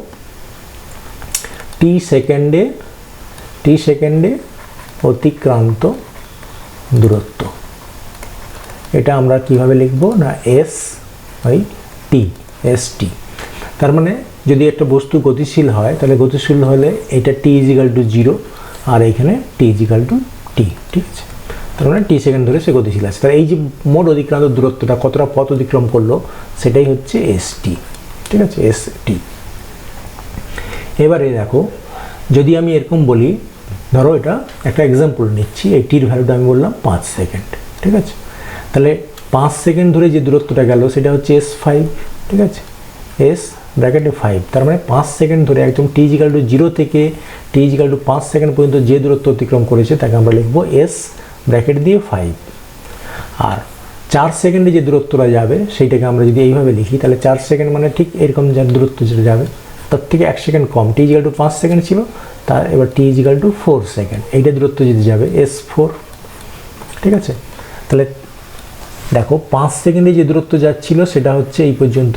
t সেকেন্ডে অতিক্রান্ত দূরত্ব, এটা আমরা কিভাবে লিখব না s/t, st। তার মানে যদি একটা বস্তু গতিশীল হয় তাহলে গতিশীল হলে এটা t = 0 আর এখানে t = t, ঠিক আছে। তার মানে t সেকেন্ড ধরে সে গতিশীল আছে। তাহলে এই যে মোট অতিক্রান্ত দূরত্বটা কতটা পথ অতিক্রম করলো সেটাই হচ্ছে st, ঠিক আছে, st। এবারে দেখো যদি আমি এরকম বলি, ধরো এটা একটা এক্সাম্পল নিচ্ছি, এই টির ভ্যালুটা আমি বললাম 5 সেকেন্ড, ঠিক আছে। তাহলে 5 সেকেন্ড ধরে যে দূরত্বটা গেল সেটা হচ্ছে s5, ঠিক আছে, s/5। তার মানে 5 সেকেন্ড ধরে একদম t = 0 থেকে t = 5 সেকেন্ড পর্যন্ত যে দূরত্ব অতিক্রম করেছে তাকে আমরা লিখব s/5। আর 4 সেকেন্ডে যে দূরত্বটা যাবে সেইটাকে আমরা যদি এইভাবে লিখি তাহলে 4 সেকেন্ড মানে ঠিক এরকম যে দূরত্ব যেটা যাবে তার থেকে 1 সেকেন্ড কম, t = 5 সেকেন্ড ছিল, তার এবার t = 4 সেকেন্ড, এইটা দূরত্ব যদি যাবে s4, ঠিক আছে। তাহলে দেখো 5 সেকেন্ডে যে দূরত্ব যাচ্ছিল সেটা হচ্ছে এই পর্যন্ত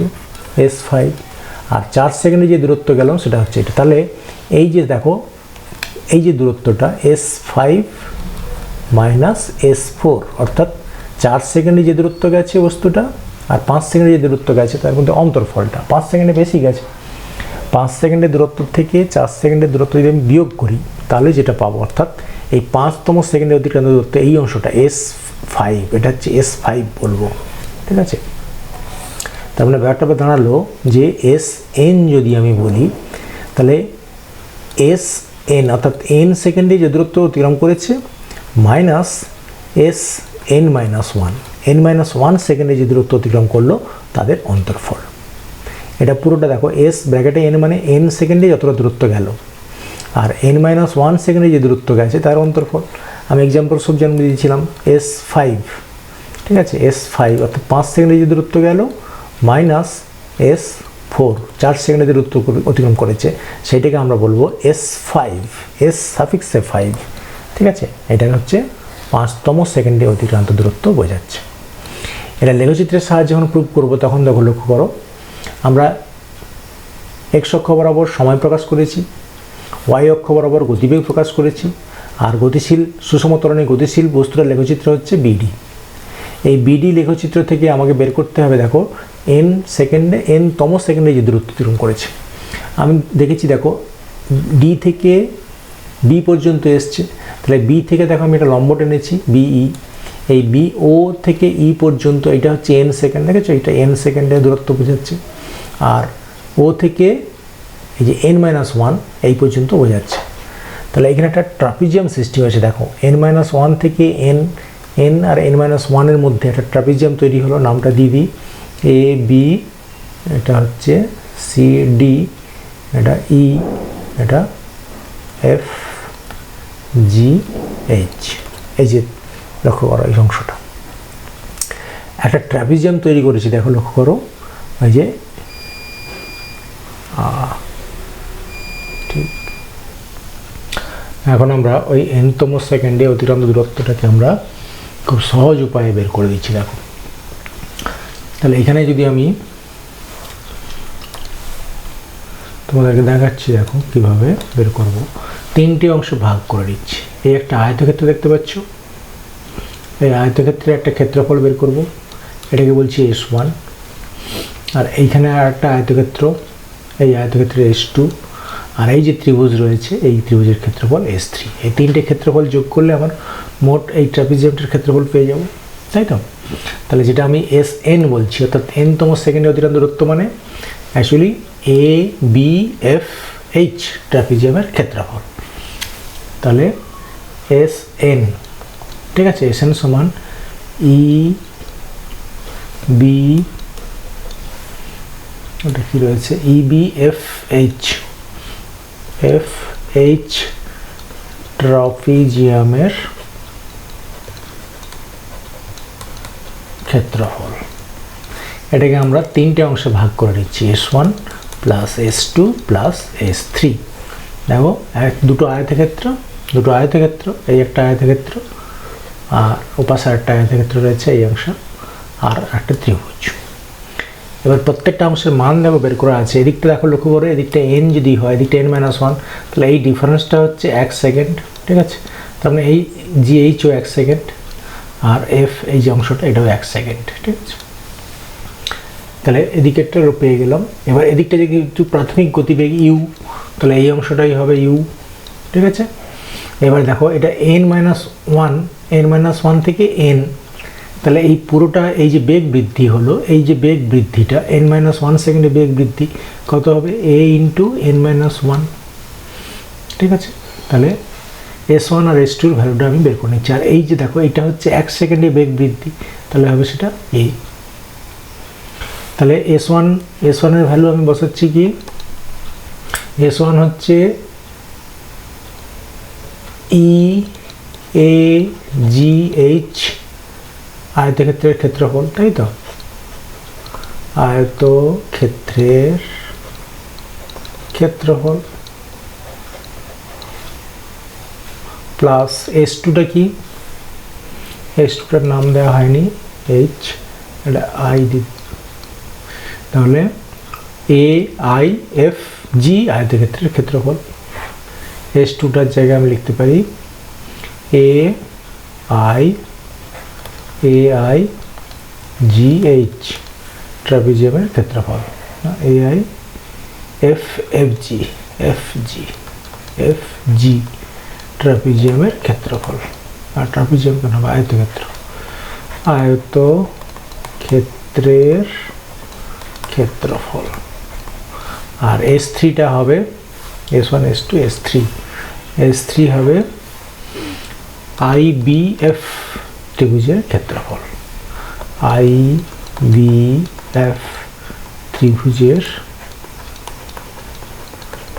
s5, আর 4 সেকেন্ডে যে দূরত্ব গেল সেটা হচ্ছে এটা। তাহলে এই যে দেখো এই যে দূরত্বটা s5 - s4, অর্থাৎ 4 সেকেন্ডে যে দূরত্ব গেছে বস্তুটা আর 5 সেকেন্ডে যে দূরত্ব গেছে তার মধ্যে অন্তরফলটা 5 সেকেন্ডে বেশি গেছে। 5 সেকেন্ডের দূরত্ব থেকে 4 সেকেন্ডের দূরত্ব যদি আমি বিয়োগ করি তাহলে যেটা পাবো, অর্থাৎ এই 5তম সেকেন্ডে অতিক্রান্ত দূরত্ব এই অংশটা s5, এটা হচ্ছে s5 বলবো, ঠিক আছে। তার মানে ব্যাপারটা দাঁড়ালো যে sn যদি আমি বলি তাহলে sn অর্থাৎ n সেকেন্ডে যে দূরত্ব অতিক্রম করেছে মাইনাস sn-1, n-1 সেকেন্ডে যে দূরত্ব অতিক্রম করলো তাদের অন্তরফল। এটা পুরোটা দেখো s ব্র্যাকেটে n মানে n সেকেন্ডে যতটা দূরত্ব গেল আর n-1 সেকেন্ডে যে দূরত্ব গেছে তার অন্তরফল। আমি এক্সাম্পল সব জন্য দিয়েছিলাম s5, ঠিক আছে, s5 অর্থাৎ 5 সেকেন্ডে যে দূরত্ব গেল মাইনাস s4 4 সেকেন্ডে যে দূরত্ব অতিক্রম করেছে সেইটাকে আমরা বলবো s5, s/5, ঠিক আছে। এটা হচ্ছে 5তম সেকেন্ডে অতিক্রান্ত দূরত্ব বোঝাচ্ছে। এটা লেখচিত্রের সাহায্যে যখন প্রুভ করবো তখন দেখো লক্ষ্য করো আমরা x অক্ষ বরাবর সময় প্রকাশ করেছি, y অক্ষ বরাবর গতিবেগ প্রকাশ করেছি, আর গতিশীল সুষম ত্বরণে গতিশীল বস্তুর লেখচিত্র হচ্ছে BD। এই BD লেখচিত্র থেকে আমাকে বের করতে হবে দেখো n-তম সেকেন্ডে যে দূরত্ব অতিক্রম করেছে। আমি দেখেছি দেখো D থেকে B পর্যন্ত এসছে, তাহলে B থেকে দেখো আমি একটা লম্ব টেনেছি BE, এই BO থেকে E পর্যন্ত এটা হচ্ছে n সেকেন্ড, দেখেছো এটা n সেকেন্ডে দূরত্ব বোঝাচ্ছে, আর O থেকে এই যে n-1 এই পর্যন্ত বোঝাচ্ছে। তাহলে এখানে একটা ট্রাপিজিয়াম সৃষ্টি হয়েছে দেখো n-1 থেকে n আর n-1 এর মধ্যে একটা ট্রাপিজিয়াম তৈরি হলো, নামটা দিয়ে দিই AB, এটা হচ্ছে CD, এটা E, এটা FGH। এই যে লক্ষ্য করো এই অংশটা একটা ট্রাপিজিয়াম তৈরি করেছি, দেখো লক্ষ্য করো এই যে ঠিক। এখন আমরা ওই n-তম সেকেন্ডে অতিক্রান্ত দূরত্বটাকে আমরা খুব সহজ উপায়ে বের করে দিচ্ছি দেখো। তাহলে এখানে যদি আমি তোমাদেরকে দেখাচ্ছি দেখো কিভাবে বের করব। 3টে অংশ ভাগ করে দিচ্ছি। এই একটা আয়তক্ষেত্র দেখতে পাচ্ছ, এই আয়তক্ষেত্রের একটা ক্ষেত্রফল বের করব, এটাকে বলছি S1। আর এইখানে আর একটা আয়তক্ষেত্র, এই আয়তক্ষেত্রের S2, আর এই যে ত্রিভুজ রয়েছে এই ত্রিভুজের ক্ষেত্রফল S3। এই 3টে ক্ষেত্রফল যোগ করলে আমার মোট এই ট্রাপিজিয়ামটার ক্ষেত্রফল পেয়ে যাব, তাই তো। তাহলে যেটা আমি Sn বলছি অর্থাৎ n-তম সেকেন্ডে অতিক্রান্ত দূরত্ব মানে অ্যাকচুয়ালি ABFH ট্রাপিজিয়ামের ক্ষেত্রফল। তাহলে Sn, ঠিক আছে, Sn সমান EB, ওটা কি রয়েছে EBFH, FH ট্রাপিজিয়ামের ক্ষেত্রফল। এটাকে আমরা 3টে অংশে ভাগ করে নিচ্ছি, S1 plus S2 plus S3। দেখো দুটো আয়তক্ষেত্র, এই একটা আয়তক্ষেত্র, আর ওপাশে একটা আয়তক্ষেত্র রয়েছে এই অংশ আর একটা ত্রিভুজ। এবার প্রত্যেকটা অংশের মান দেখো বের করা আছে। এদিকটা দেখো লক্ষ্য করো, এদিকটা n যদি হয়, এদিকটা n-1, তাহলে এই ডিফারেন্সটা হচ্ছে 1 সেকেন্ড, ঠিক আছে। তার মানে এই GH ও 1 সেকেন্ড আর F এই যে অংশটা এটাও 1 সেকেন্ড, ঠিক আছে। তাহলে এদিকেরটা পেয়ে গেলাম। এবার এদিকটা যদি একটু প্রাথমিক গতিবেগ u, তাহলে এই অংশটাই হবে u, ঠিক আছে। এবার দেখো এটা n-1 থেকে n, তাহলে এই পুরোটা এই যে বেগ বৃদ্ধি হলো, এই যে বেগ বৃদ্ধিটা n-1 সেকেন্ডে বেগ বৃদ্ধি কত হবে a ইন্টু n-1, ঠিক আছে। তাহলে S1 আর S2 এর ভ্যালুটা আমি বের করে নিচ্ছি। আর এই যে দেখো এটা হচ্ছে 1 সেকেন্ডে বেগ বৃদ্ধি, তাহলে হবে সেটা a। তাহলে S1 এর ভ্যালু আমি বসাচ্ছি কি, S1 হচ্ছে EAGH আয়তক্ষেত্রের ক্ষেত্রফল, তাই তো, আয়তক্ষেত্রের ক্ষেত্রফল প্লাস S2টা কি, S2টার নাম দেওয়া হয়নি, H, এটা I দি, তাহলে AIFG আয়তক্ষেত্রের ক্ষেত্রফল। S2টার জায়গায় আমি লিখতে পারি AIGH ট্রাপিজিয়ামের ক্ষেত্রফল, AIFG ট্রাপিজিয়ামের ক্ষেত্রফল। আর ট্রাপিজিয়াম কেন হবে, আয়তক্ষেত্র, আয়তক্ষেত্রের ক্ষেত্রফল। আর S3টা হবে S1 S2 S3 হবে IBF ত্রিভুজের ক্ষেত্রফল, IBF ত্রিভুজের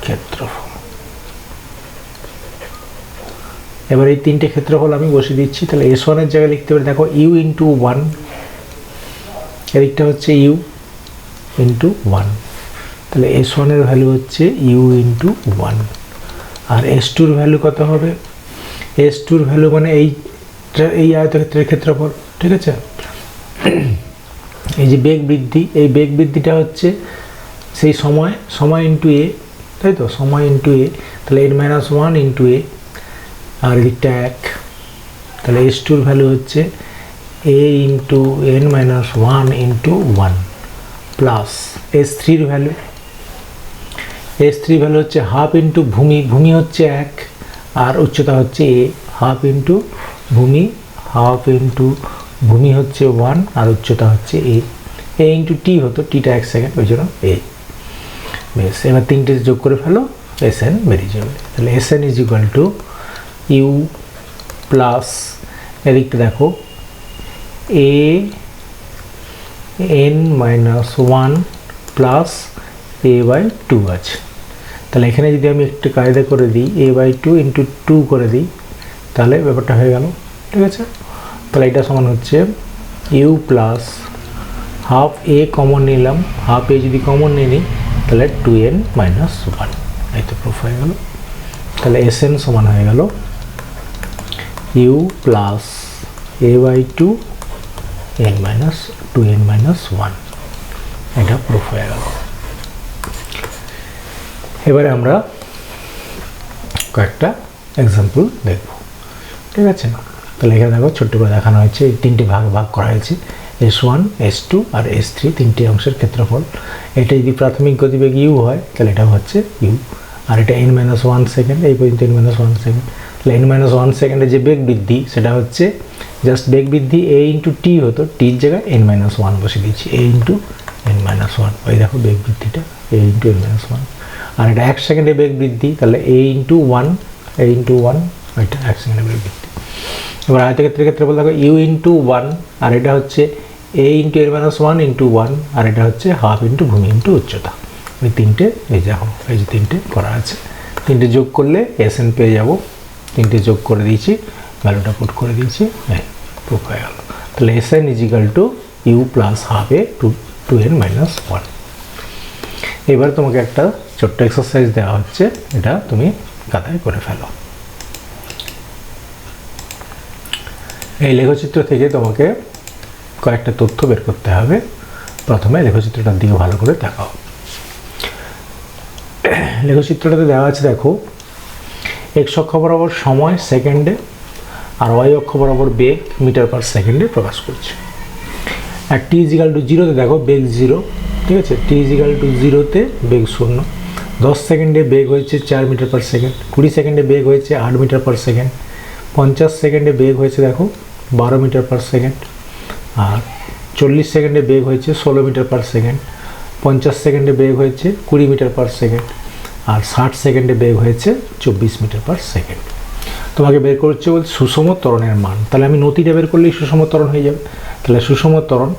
ক্ষেত্রফল। এবার এই তিনটে ক্ষেত্রফল আমি বসিয়ে দিচ্ছি। তাহলে S1 এর জায়গায় লিখতে পারি, দেখো u ইন্টু 1, এদিকটা হচ্ছে u ইন্টু 1, তাহলে S1 এর ভ্যালু হচ্ছে u ইন্টু 1। আর S2 এর ভ্যালু কত হবে, S2 এর ভ্যালু মানে এই আয়তক্ষেত্রের ক্ষেত্রফল, ঠিক আছে। এই যে বেগ বৃদ্ধি, এই বেগ বৃদ্ধিটা হচ্ছে সেই সময় ইন্টু a, তাই তো, সময় ইন্টু a, তাহলে n-1 ইন্টু a, আর এদিকটা 1, তাহলে S2 এর ভ্যালু হচ্ছে a into n-1 into 1 plus S3 এর ভ্যালু, S3 ভ্যালু হচ্ছে হাফ ইন্টু ভূমি হচ্ছে 1 আর উচ্চতা হচ্ছে a, হাফ ইন্টু ভূমি হচ্ছে 1 আর উচ্চতা হচ্ছে a ইন্টু t হতো, টিটা 1 সেকেন্ড, ওই জন্য a। বেশ, এবার তিনটে যোগ করে ফেলো, Sn বেরিয়ে যাবে। তাহলে Sn is equal to u plus এদিকটা দেখো an-1 প্লাস a/2 আছে। তাহলে এখানে যদি আমি একটু কায়দা করে দিই, a/2 ইন্টু 2 করে দিই, তাহলে ব্যাপারটা হয়ে গেল, ঠিক আছে। তাহলে এটা সমান হচ্ছে u plus half a common নিলাম, হাফ a যদি কমন নিয়ে নিই তাহলে 2n-1, এই তো প্রুফ হয়ে গেল। তাহলে Sn সমান হয়ে গেল u প্লাস a/2 2n-1, এটা প্রুফ হয়ে গেল। এবারে আমরা কয়েকটা এক্সাম্পল দেখব, ঠিক আছে। তাহলে এখানে দেখো ছোট্ট করে দেখানো হয়েছে, এই তিনটে ভাগ করা হয়েছে, S1 S2 আর S3 তিনটি অংশের ক্ষেত্রফল। এটা যদি প্রাথমিক গতিবেগ u হয় তাহলে এটা হচ্ছে u, আর এটা n-1 সেকেন্ড, এই পর্যন্ত n-1 সেকেন্ড। তাহলে n-1 সেকেন্ডে যে বেগ বৃদ্ধি সেটা হচ্ছে জাস্ট বেগ বৃদ্ধি a ইন্টু t হতো, টির জায়গায় n-1 বসে দিচ্ছি, a ইন্টু n-1, ওই দেখো বেগ বৃদ্ধিটা a ইন্টু n-1। আর এটা 1 সেকেন্ডে বেগ বৃদ্ধি, তাহলে a ইন্টু 1, ওইটা 1 সেকেন্ডে বেগ বৃদ্ধি। এবার আয়তক্ষেত্রের ক্ষেত্রফল দেখো u ইন্টু 1, আর এটা হচ্ছে a ইন্টু n-1 ইন্টু 1, আর এটা হচ্ছে হাফ ইন্টু ভূমি ইন্টু উচ্চতা। ওই তিনটে, এই দেখো এই যে তিনটে করা আছে, তিনটে যোগ করলে Sn পেয়ে যাব। তিনটে যোগ করে দিয়েছি, ভ্যালুটা পুট করে দিয়েছি, প্রুফ হয়ে গেল। তাহলে Sn is equal to u plus half a 2n-1। এবার তোমাকে একটা ছোট্ট এক্সারসাইজ দেওয়া হচ্ছে, এটা তুমি খাতায় করে ফেলো। এই লেখচিত্র থেকে তোমাকে কয়েকটা তথ্য বের করতে হবে। প্রথমে লেখচিত্রটার দিকে ভালো করে দেখাও। লেখচিত্রটাতে দেওয়া আছে, দেখো এক্স অক্ষ বরাবর সময় সেকেন্ডে আর ওয়াই অক্ষ বরাবর বেগ মিটার পার সেকেন্ডে প্রকাশ করছে। আর টি ইজিক্যাল টু জিরোতে দেখো বেগ 0, ঠিক আছে। টি ইজিক্যাল টু 0তে বেগ 0। 10 সেকেন্ডে বেগ হয়েছে 4 মিটার পার সেকেন্ড, 20 সেকেন্ডে বেগ হয়েছে 8 মিটার পার সেকেন্ড, 50 সেকেন্ডে বেগ হয়েছে দেখো 12 মিটার পার সেকেন্ড, আর 40 সেকেন্ডে বেগ হয়েছে 16 মিটার পার সেকেন্ড, 50 সেকেন্ডে বেগ হয়েছে 20 মিটার পার সেকেন্ড, আর 60 সেকেন্ডে বেগ হয়েছে 24 মিটার পার সেকেন্ড। তোমাকে বের করছে বলছে সুষম ত্বরণের মান। তাহলে আমি নতিটা বের করলেই সুষম ত্বরণ হয়ে যাবে। তাহলে সুষম ত্বরণ,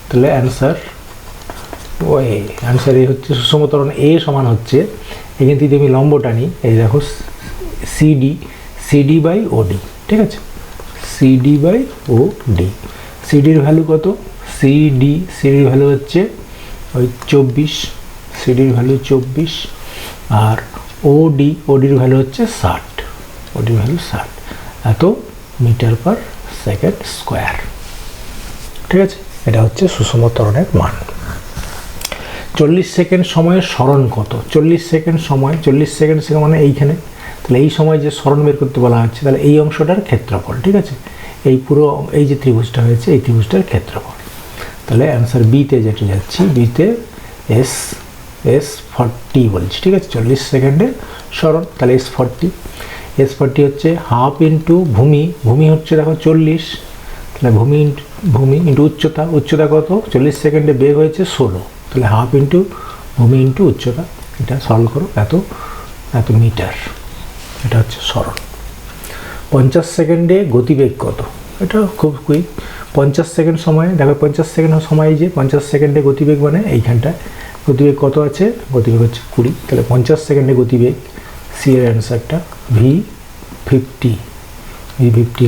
তাহলে অ্যান্সার এই হচ্ছে সুষম ত্বরণ। এ সমান হচ্ছে, এখান থেকে আমি লম্বটা নিই, এই দেখো সিডি বাই ওডি, ঠিক আছে। সিডি বাই ওডি, সিডির ভ্যালু কত? সিডির ভ্যালু হচ্ছে ওই 24, সিডির ভ্যালু 24, আর ওডির ভ্যালু হচ্ছে 60, ওডির ভ্যালু 60, এত মিটার পার সেকেন্ড স্কোয়ার, ঠিক আছে। এটা হচ্ছে সুষম ত্বরণের মান। 40 সেকেন্ড সময়ের সরণ কত? 40 সেকেন্ড সময়, 40 সেকেন্ড মানে এইখানে, তাহলে এই সময় যে সরণ বের করতে বলা হচ্ছে, তাহলে এই অংশটার ক্ষেত্রফল, ঠিক আছে। এই পুরো এই যে ত্রিভুজটা হয়েছে এই ত্রিভুজটার ক্ষেত্রফল। তাহলে অ্যান্সার বিতে যেটা যাচ্ছি, বিতে S40 বলছি, ঠিক আছে। 40 সেকেন্ডের সরণ, তাহলে S40 হচ্ছে হাফ ইন্টু ভূমি হচ্ছে দেখো 40, তাহলে ভূমি ইন্টু উচ্চতা কত? 40 সেকেন্ডে বেগ হয়েছে 16, তাহলে হাফ ইন্টু ভূমি ইন্টু উচ্চতা, এটা সলভ করো, এত মিটার, এটা হচ্ছে সরণ। 50 সেকেন্ডে গতিবেগ কত? এটা খুব কুইক। 50 সেকেন্ড সময়ে দেখো, 50 সেকেন্ড সময়, যে 50 সেকেন্ডে গতিবেগ মানে এইখানটায় গতিবেগ কত আছে? গতিবেগ হচ্ছে 20, তাহলে 50 সেকেন্ডে গতিবেগ, সি এর অ্যান্সারটা V50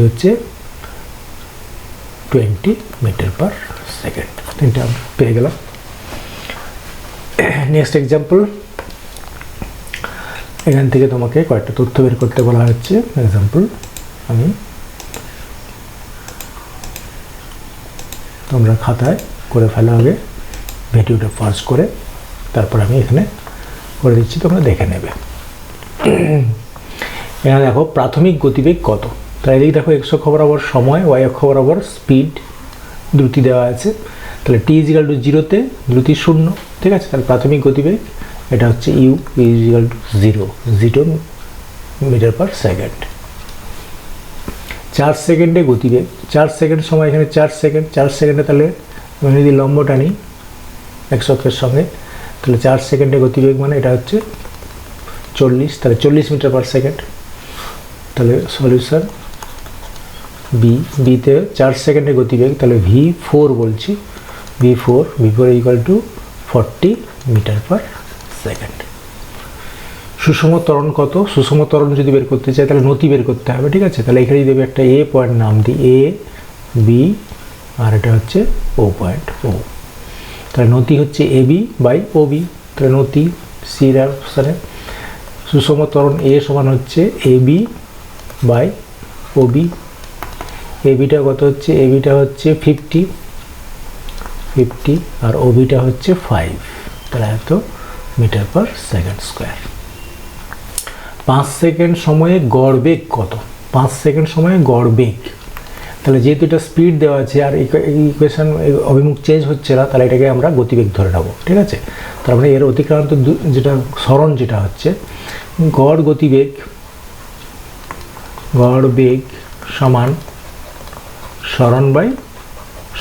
হচ্ছে 20 মিটার পার সেকেন্ড। তিনটা আমরা পেয়ে গেলাম। নেক্সট এক্সাম্পল, এখান থেকে তোমাকে কয়েকটা তথ্য বের করতে বলা হচ্ছে। এক্সাম্পল আমি, তোমরা খাতায় করে ফেলা হবে, ভিডিওটা পজ করে, তারপর আমি এখানে করে দিচ্ছি, তোমরা দেখে নেবে। এখানে দেখো প্রাথমিক গতিবেগ কত? তাই এদিকে দেখো এক্স অক্ষ বরাবর সময়, ওয়াই অক্ষ বরাবর স্পিড, দ্রুতি দেওয়া আছে। তাহলে টি ইজিক্যাল টু 0তে দ্রুতি 0, ঠিক আছে। তাহলে প্রাথমিক গতিবেগ এটা হচ্ছে u is equal to 0 metre per second. 4 সেকেন্ডে গতিবেগ, 4 সেকেন্ড সময়, এখানে 4 সেকেন্ডে, তাহলে আমি যদি লম্বটা নিই এক্স অক্ষের সঙ্গে, তাহলে 4 সেকেন্ডে গতিবেগ মানে এটা হচ্ছে 40, তাহলে 40 মিটার পার সেকেন্ড। তাহলে সলিউশন বিতে 4 সেকেন্ডে গতিবেগ, তাহলে V4 বলছি, V4 equal to 40 metre per second. সুষম ত্বরণ কত? সুষম ত্বরণ যদি বের করতে চাই তাহলে নতি বের করতে হবে, ঠিক আছে। তাহলে এখানে দেবে একটা এ পয়েন্ট নাম দিই, এ বি, আর এটা হচ্ছে ও পয়েন্ট, ও। তাহলে নতি হচ্ছে এবি বাই ওবি, তাহলে নতি সি এর অপশানে। সুষম ত্বরণ এ সমান হচ্ছে এবি বাই ওবি। এবিটা কত হচ্ছে? এবিটা হচ্ছে 50, আর ওবিটা হচ্ছে 5, তাহলে এত metre per second square. 5 second সময়ে গড় বেগ কত? 5 সেকেন্ড সময়ে গড় বেগ, তাহলে যেহেতু এটা স্পিড দেওয়া আছে আর ইকুয়েশন অভিমুখ চেঞ্জ হচ্ছে না, তাহলে এটাকে আমরা গতিবেগ ধরে নেবো, ঠিক আছে। তার মানে এর অতিক্রান্ত যেটা সরণ যেটা হচ্ছে গড় বেগ সমান সরণ বাই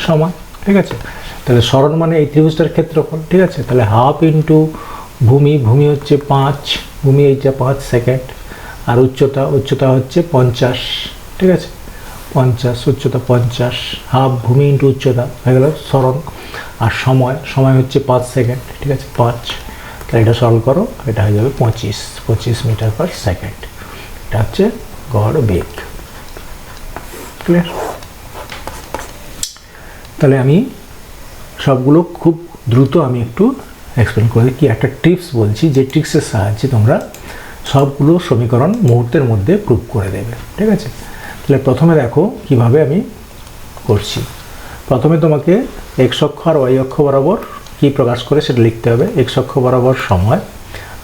সময়, ঠিক আছে। তাহলে সরণ মানে এই ত্রিভুজটার ক্ষেত্রফল, ঠিক আছে। তাহলে হাফ ইন্টু ভূমি হচ্ছে 5, ভূমি এইটা 5 সেকেন্ড, আর উচ্চতা হচ্ছে 50, ঠিক আছে। 50 উচ্চতা 50, হাফ ভূমি ইন্টু উচ্চতা হয়ে গেল সরণ, আর সময় হচ্ছে 5 সেকেন্ড, ঠিক আছে, 5। তাহলে এটা সলভ করো, এটা হয়ে যাবে 25 মিটার পার সেকেন্ড। এটা হচ্ছে গড় বেগ, ক্লিয়ার? তাহলে আমি সবগুলো খুব দ্রুত আমি একটু এক্সপ্লেন করে কি একটা টিপস বলছি, যে ট্রিক্সের সাহায্যে তোমরা সবগুলো সমীকরণ মুহূর্তের মধ্যে প্রুভ করে দেবে, ঠিক আছে। তাহলে প্রথমে দেখো কিভাবে আমি করছি। প্রথমে তোমাকে এক্স অক্ষ আর ওয়াই অক্ষ বরাবর কী প্রকাশ করে সেটা লিখতে হবে। এক্স অক্ষ বরাবর সময়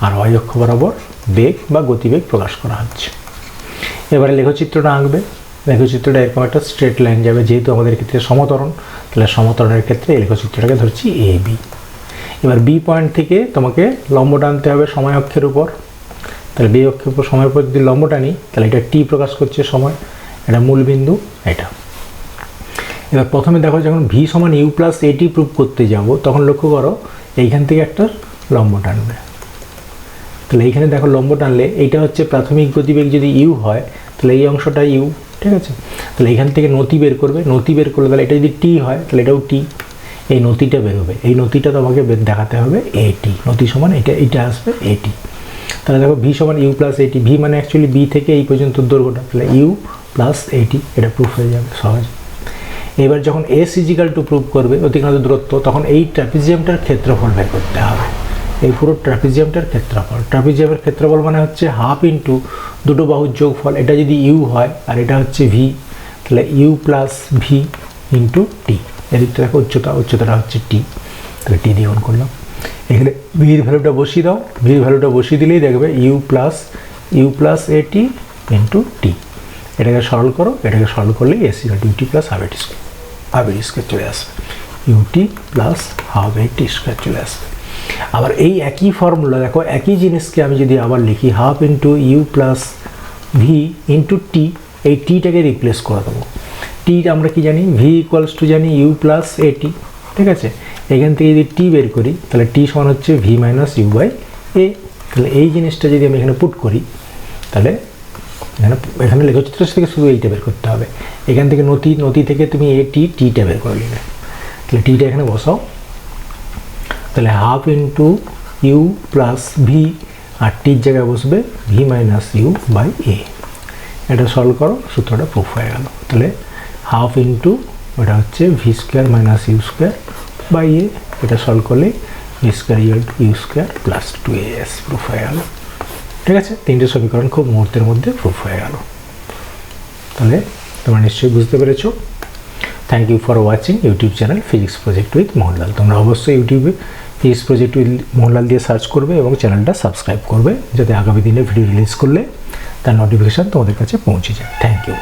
আর ওয়াই অক্ষ বরাবর বেগ বা গতিবেগ প্রকাশ করা হচ্ছে। এবারে লেখচিত্রটা আঁকবে। লেখচিত্রটা এরকম একটা স্ট্রেট লাইন যাবে, যেহেতু আমাদের ক্ষেত্রে সমতরণ, তাহলে সমতরণের ক্ষেত্রে এই লেখচিত্রটাকে ধরছি এ বি। এবার বি পয়েন্ট থেকে তোমাকে লম্ব টানতে হবে সময় অক্ষের উপর। তাহলে বি অক্ষের উপর সময়ের উপর যদি লম্ব টানি তাহলে এটা টি প্রকাশ করছে সময়, এটা মূল বিন্দু এটা। এবার প্রথমে দেখো যখন ভি সমান ইউ প্লাস এটি প্রুভ করতে যাব তখন লক্ষ্য করো এইখান থেকে একটা লম্ব টানবে। তাহলে এইখানে দেখো লম্ব টানলে এইটা হচ্ছে প্রাথমিক গতিবেগ, যদি ইউ হয় তাহলে এই অংশটা ইউ, ঠিক আছে। তাহলে এইখান থেকে নতি বের করবে, নতি বের করলে তাহলে এটা যদি টি হয় তাহলে এটাও টি, এই নতিটা বেরোবে। এই নতিটা তোমাকে দেখাতে হবে এটি, নতি সমান এটা আসবে এটি। তাহলে দেখো ভি সমান ইউ প্লাস এটি, ভি মানে অ্যাকচুয়ালি বি থেকে এই পর্যন্ত দৈর্ঘ্যটা, তাহলে ইউ প্লাস এটি, এটা প্রুফ হয়ে যাবে সহজ। এবার যখন এস ইজিক্যাল টু প্রুভ করবে অতিক্রান্ত দূরত্ব, তখন এই ট্রাপিজিয়ামটার ক্ষেত্রফল বের করতে হবে। এই পুরো ট্রাপিজিয়ামটার ক্ষেত্রফল, ট্রাপিজিয়ামের ক্ষেত্রফল মানে হচ্ছে হাফ ইন্টু দুটো বাহুর যোগফল। এটা যদি ইউ হয় আর এটা হচ্ছে ভি, তাহলে ইউ প্লাস ভি ইন্টু টি। এদিকটা দেখো উচ্চতাটা হচ্ছে টি, তাহলে টি দিয়ে গুণ করলাম। এখানে ভির ভ্যালুটা বসিয়ে দাও, ভির ভ্যালুটা বসিয়ে দিলেই দেখবে u plus at into t. এটাকে সরল করো, এটাকে সরল করলেই s equal to UT plus half at square চলে আসবে, ut plus half at square চলে আসবে। আবার এই একই ফর্মুলা দেখো, একই জিনিসকে আমি যদি আবার লিখি half into u plus v into t, এই টিটাকে রিপ্লেস করে দেবো। টি আমরা কি জানি, ভি ইকুয়ালস টু জানি ইউ প্লাস এটি, ঠিক আছে। এখান থেকে যদি টি বের করি তাহলে টি সমান হচ্ছে V minus u by a. তাহলে এই জিনিসটা যদি আমি এখানে পুট করি তাহলে এখানে লেখচিত্র থেকে শুধু এইটা বের করতে হবে। এখান থেকে নতি থেকে তুমি টিটা বের করে নেবে। তাহলে টিটা এখানে বসাও, তাহলে half into u plus v আর টির জায়গায় বসবে v minus u by a. এটা সলভ করো, সূত্রটা প্রুফ হয়ে গেল। তাহলে হাফ ইন্টু ওটা হচ্ছে v square minus u square by a, এটা সলভ করলে v square u square plus 2as proof হয়ে গেল, ঠিক আছে। তিনটে সমীকরণ খুব মুহূর্তের মধ্যে প্রুফ হয়ে গেল। তাহলে তোমরা নিশ্চয়ই বুঝতে পেরেছো। Thank you for watching YouTube channel physics project with Mohanlal. তোমরা অবশ্যই ইউটিউবে ফিজিক্স প্রজেক্ট উইথ মোহনলাল দিয়ে সার্চ করবে এবং চ্যানেলটা সাবস্ক্রাইব করবে, যাতে আগামী দিনে ভিডিও রিলিজ করলে তার নোটিফিকেশান তোমাদের কাছে পৌঁছে যায়। Thank you.